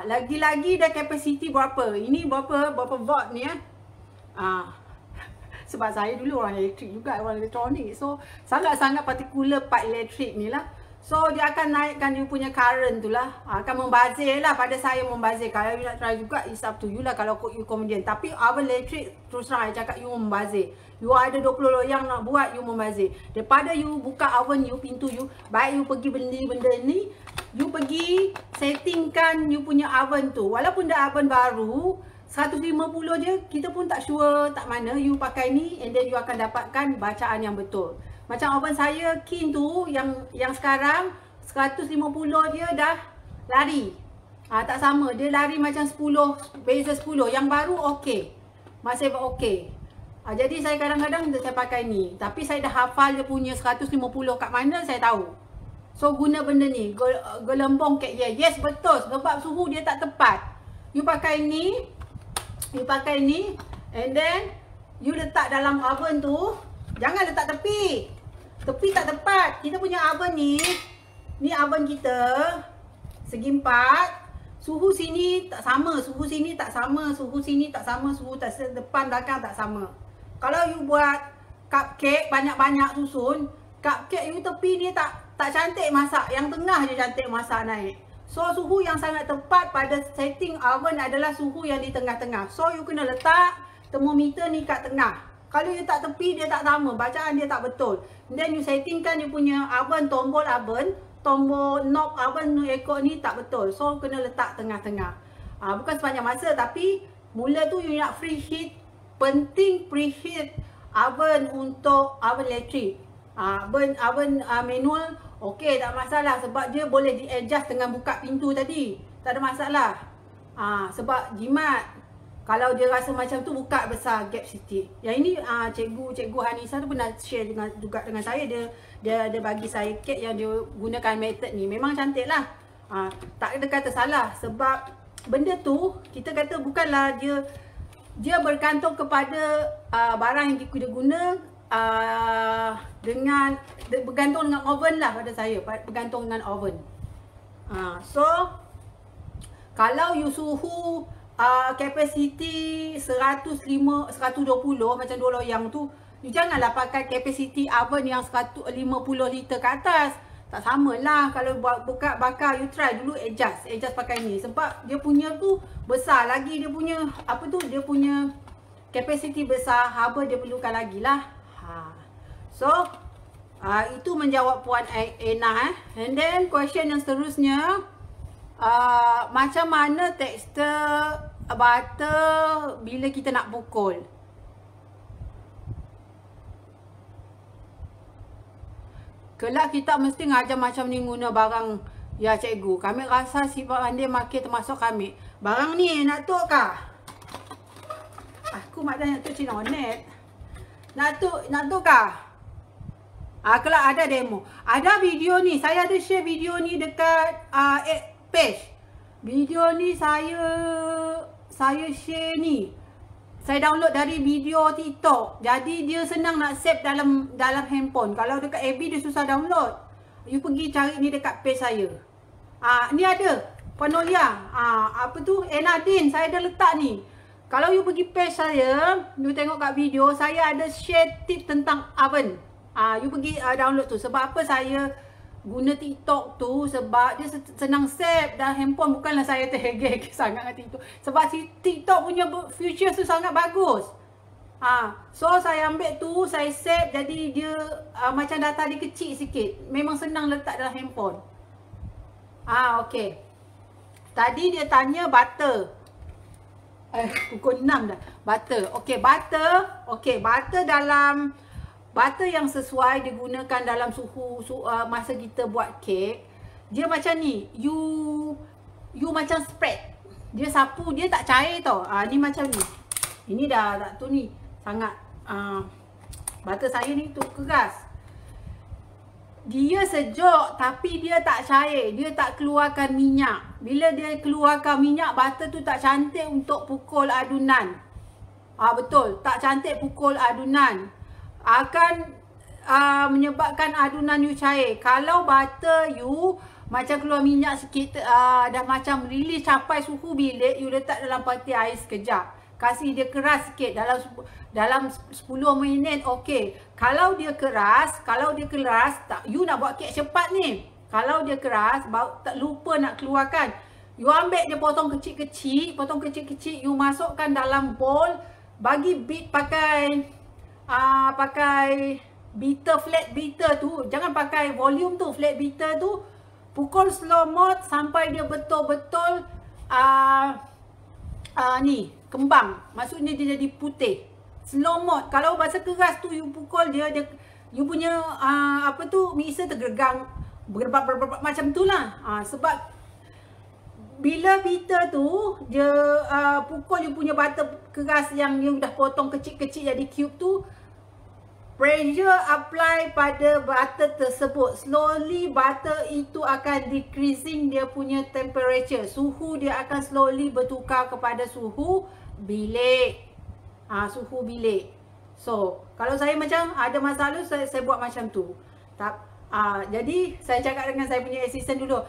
Speaker 1: Lagi-lagi dah capacity berapa? Ini berapa volt ni sebab saya dulu orang elektrik juga, orang elektronik. So sangat-sangat particular part elektrik ni lah. So dia akan naikkan dia punya current tu lah. Akan membazir lah, pada saya membazir. Kalau you nak try juga, it's up to you lah kalau you kemudian. Tapi oven elektrik terus terang saya cakap you membazir. You ada 20 loyang nak buat, you membazir. Daripada you buka oven you, pintu you, baik you pergi beli benda ni, you pergi settingkan you punya oven tu. Walaupun dah oven baru 150 je, kita pun tak sure tak mana. You pakai ni and then you akan dapatkan bacaan yang betul. Macam oven saya kin tu yang sekarang 150 dia dah lari. Tak sama, dia lari macam 10, beza 10. Yang baru okey. Masih okey. Jadi saya kadang-kadang saya pakai ni. Tapi saya dah hafal dia punya 150 kat mana saya tahu. So guna benda ni, gelembung kek dia. Yes, betul, sebab suhu dia tak tepat. You pakai ni, and then you letak dalam oven tu. Jangan letak tepi. Tepi tak tepat. Kita punya oven ni oven kita segi 4. Suhu sini tak sama, suhu sini tak sama, suhu sini tak sama, suhu depan belakang tak sama. Kalau you buat cupcake banyak-banyak susun, cupcake you tepi ni tak cantik masak, yang tengah je cantik masak naik. So suhu yang sangat tepat pada setting oven adalah suhu yang di tengah-tengah. So you kena letak termometer ni kat tengah. Kalau you tak tepi, dia tak sama, bacaan dia tak betul. Then you settingkan you punya oven, tombol knob oven ekor ni tak betul. So kena letak tengah-tengah. Bukan sepanjang masa, tapi mula tu you nak free heat. Penting preheat oven untuk oven elektrik. Oven manual okey, tak masalah, sebab dia boleh di-adjust dengan buka pintu tadi. Tak ada masalah. Sebab jimat. Kalau dia rasa macam tu, buka besar gap sikit. Yang ini cikgu Hanisa tu pernah share juga dengan saya. Dia bagi saya kek yang dia gunakan method ni. Memang cantik lah. Tak ada kata salah. Sebab benda tu kita kata bukanlah dia bergantung kepada barang yang kita guna, bergantung dengan oven lah pada saya. Bergantung dengan oven. So kalau you suhu capacity 120 macam 2 loyang tu, you janganlah pakai capacity oven yang 150 liter ke atas. Tak samalah. Kalau buka bakar, you try dulu adjust pakai ni, sebab dia punya tu besar lagi, dia punya dia punya capacity besar, haba dia perlukan lagi lah. So itu menjawab Puan Ena. And then question yang seterusnya, macam mana tekstur butter bila kita nak pukul? Kelak kita mesti ngajar macam ni guna barang. Ya cikgu, kami rasa sifat pandai makin termasuk kami. Barang ni nak tuk kah? Aku mak dah nak tuk Cinonet. Nak tukar? Kalau ada demo. Ada video ni, saya ada share video ni dekat page. Video ni saya share ni. Saya download dari video TikTok. Jadi dia senang nak save dalam handphone. Kalau dekat AB dia susah download. You pergi cari ni dekat page saya. Ni ada Panolia. Apa tu? Enadin. Saya dah letak ni. Kalau you pergi page saya, you tengok kat video, saya ada share tip tentang oven. You pergi download tu. Sebab apa saya guna TikTok tu? Sebab dia senang save dalam handphone. Bukanlah saya terhege sangat dengan TikTok. Sebab TikTok punya features tu sangat bagus. So saya ambil tu, saya save. Jadi dia macam data dia kecil sikit. Memang senang letak dalam handphone. Okay. Tadi dia tanya butter. Pukul 6 dah. Butter. Okay, butter. Okay, butter dalam... Butter yang sesuai digunakan dalam suhu masa kita buat kek. Dia macam ni. You macam spread. Dia sapu, dia tak cair tau. Ni macam ni. Ini dah tak tu ni. Sangat. Butter saya ni tu keras. Dia sejuk tapi dia tak cair. Dia tak keluarkan minyak. Bila dia keluarkan minyak, butter tu tak cantik untuk pukul adunan. Betul. Tak cantik pukul adunan. Akan menyebabkan adunan you cair. Kalau butter you macam keluar minyak sikit, dah macam release capai suhu bilik, you letak dalam peti air sekejap. Kasih dia keras sikit dalam 10 minit. Okey. Kalau dia keras, tak, you nak buat kek cepat ni. Kalau dia keras, tak lupa nak keluarkan. You ambil dia potong kecil-kecil, you masukkan dalam bowl, bagi beat pakai beater, flat beater tu. Jangan pakai volume tu, flat beater tu. Pukul slow mode sampai dia betul-betul ni kembang. Maksudnya dia jadi putih. Slow mode. Kalau bahasa keras tu you pukul dia you punya apa tu, mixer tergergang bergerak macam tu lah. Sebab bila beater tu dia pukul you punya butter keras yang you dah potong kecil-kecil jadi cube tu, pressure apply pada butter tersebut. Slowly butter itu akan decreasing dia punya temperature. Suhu dia akan slowly bertukar kepada suhu bilik. Suhu bilik. So, kalau saya macam ada masalah, saya buat macam tu. Jadi, saya cakap dengan saya punya assistant dulu,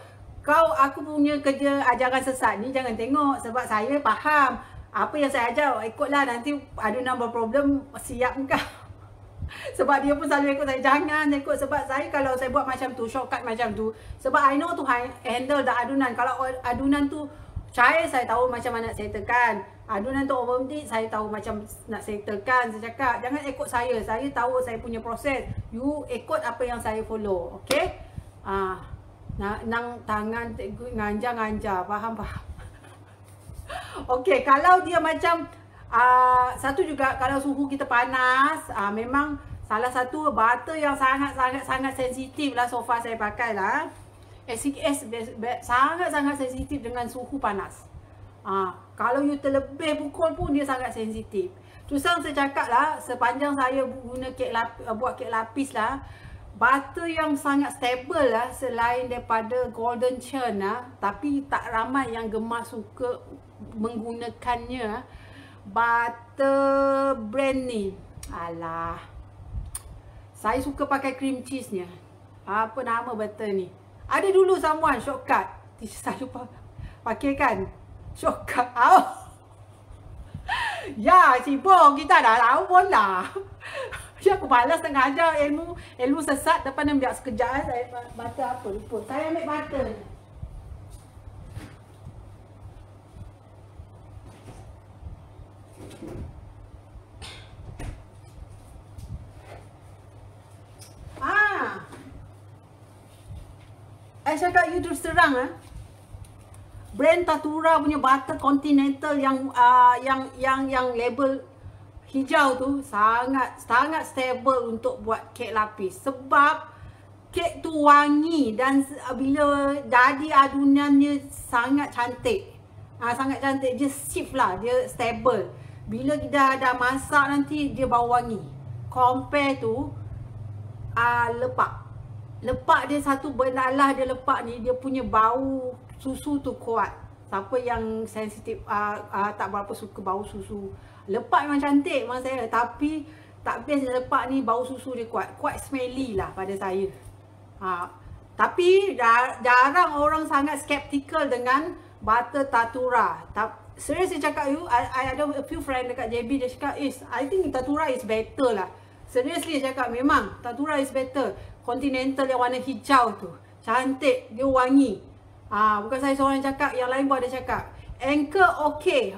Speaker 1: aku punya kerja ajaran sesat ni jangan tengok. Sebab saya faham apa yang saya ajar, ikutlah, nanti adunan berproblem, siap kau. Sebab dia pun selalu ikut saya, jangan ikut. Sebab saya kalau saya buat macam tu, shortcut macam tu, sebab I know to handle the adunan. Kalau adunan tu cair, saya tahu macam mana nak settlekan. Adunan tu overheat, saya tahu macam nak settlekan. Saya cakap, jangan ikut saya. Saya tahu saya punya proses. You ikut apa yang saya follow. Okay? Nang tangan nganja-nganja. Faham? Okay, kalau dia macam satu juga, kalau suhu kita panas, memang salah satu butter yang sangat sensitif lah so far saya pakai lah. SCS sangat sensitif dengan suhu panas. Kalau you terlebih pukul pun dia sangat sensitif. Terus saya cakap lah, sepanjang saya guna buat kek lapis lah, butter yang sangat stable lah selain daripada golden churn lah, tapi tak ramai yang gemar suka menggunakannya, butter brand ni. Alah, saya suka pakai cream cheese nya. Apa nama butter ni? Ada dulu someone shortcut. Saya lupa pakai kan shortcut. Ya, sibuk kita dah tahu pun lah. Ya, aku balas tengah ajar ilmu sesat. Depan dia biar sekejap saya butter apa lupa. Saya ambil butter ni. Saya cakap you terus terang brand Tatura punya butter Continental yang label hijau tu sangat stable untuk buat kek lapis. Sebab kek tu wangi dan bila jadi adunannya sangat cantik. Sangat cantik, dia shift lah, dia stable. Bila kita dah masak nanti dia bau wangi. compare tu lepak. Lepak dia satu benalah dia lepak ni, dia punya bau susu tu kuat. Siapa yang sensitif tak berapa suka bau susu. Lepak memang cantik memang saya, tapi tak best lepak ni bau susu dia kuat. Quite smelly lah pada saya. Tapi jarang orang sangat skeptical dengan butter Tatura. Serius saya cakap you, I ada a few friend dekat JB, dia cakap I think Tatura is better lah. Seriously dia cakap memang Tatura is better. Continental yang warna hijau tu cantik, dia wangi. Bukan saya seorang yang cakap, yang lain pun ada cakap. Anchor okey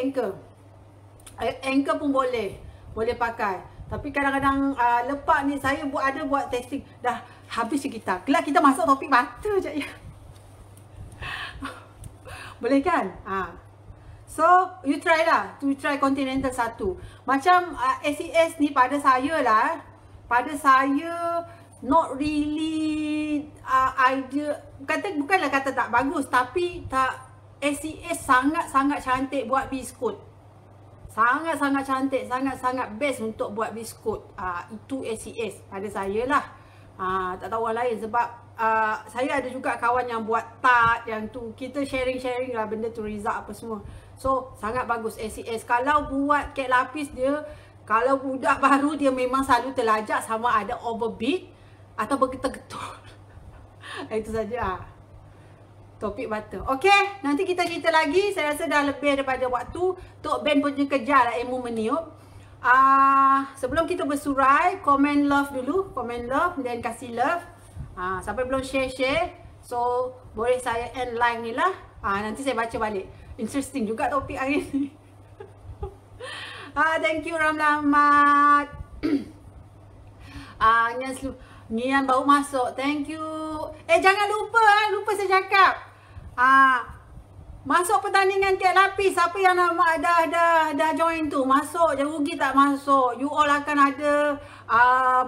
Speaker 1: Anchor. Anchor pun boleh pakai. Tapi kadang-kadang lepak ni saya buat testing. Dah habis kita. Kelak kita masuk topik butter je ya. Boleh kan? So, you try lah. You try Continental satu. Macam SES ni pada saya lah. Pada saya, not really idea. Bukanlah kata tak bagus. Tapi SES sangat-sangat cantik buat biskut. Sangat-sangat cantik. Sangat-sangat best untuk buat biskut. Itu SES pada saya lah. Tak tahu orang lain sebab saya ada juga kawan yang buat tart yang tu. Kita sharing lah benda tu, result apa semua. So sangat bagus SES. Kalau buat kek lapis dia, kalau budak baru dia memang selalu terlajak sama ada overbit atau bergetul-getul. Itu saja topik butter. Okey, nanti kita cerita lagi. Saya rasa dah lebih daripada waktu. Tok Ben punya kejar lah ilmu meniup. Sebelum kita bersurai, komen love dulu. Komen love dan kasih love. Sampai belum share. So boleh saya end live ni lah. Nanti saya baca balik. Interesting juga topik hari ni. Thank you Ramlamat. Nian baru masuk. Thank you. Jangan lupa saya cakap. Masuk pertandingan kek lapis. Siapa yang nama dah join tu, masuk. Jangan rugi tak masuk. You all akan ada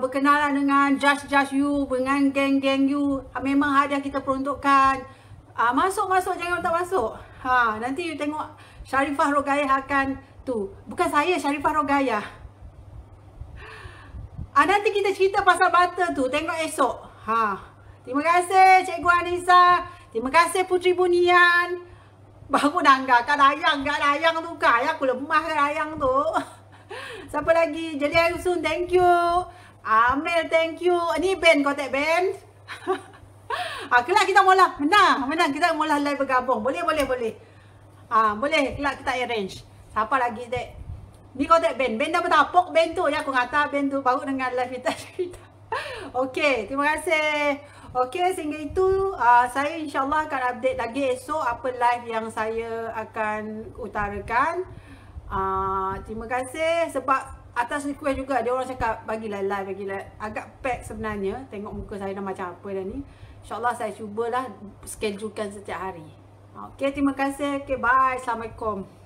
Speaker 1: berkenalan dengan judge you, dengan geng you. Memang hadiah kita peruntukkan. Masuk jangan tak masuk. Nanti you tengok Sharifah Rogayah akan tu. Bukan saya, Sharifah Rogayah. Nanti kita cerita pasal butter tu. Tengok esok. Terima kasih Cikgu Anissa. Terima kasih Putri Bunian. Baru nangga kat layang tu kan. Aku lemah kat layang tu. Siapa lagi? Jadi Ayusun, thank you. Amel, thank you. Ni Ben, kontak Ben. Kelak kita mula menang. Kita mula live bergabung. Boleh. Boleh. Kelak kita arrange. Siapa lagi dek? Ni kontak Ben. Ben dah bertapuk Ben tu. Ya, aku ngata Ben tu baru dengan live kita. Okey, terima kasih. Okey, sehingga itu saya insyaAllah akan update lagi esok apa live yang saya akan utarakan. Terima kasih sebab atas request juga dia orang cakap bagilah live. Agak pack sebenarnya. Tengok muka saya dah macam apa dah ni. InsyaAllah saya cubalah schedulekan setiap hari. Okey, terima kasih. Okey, bye. Assalamualaikum.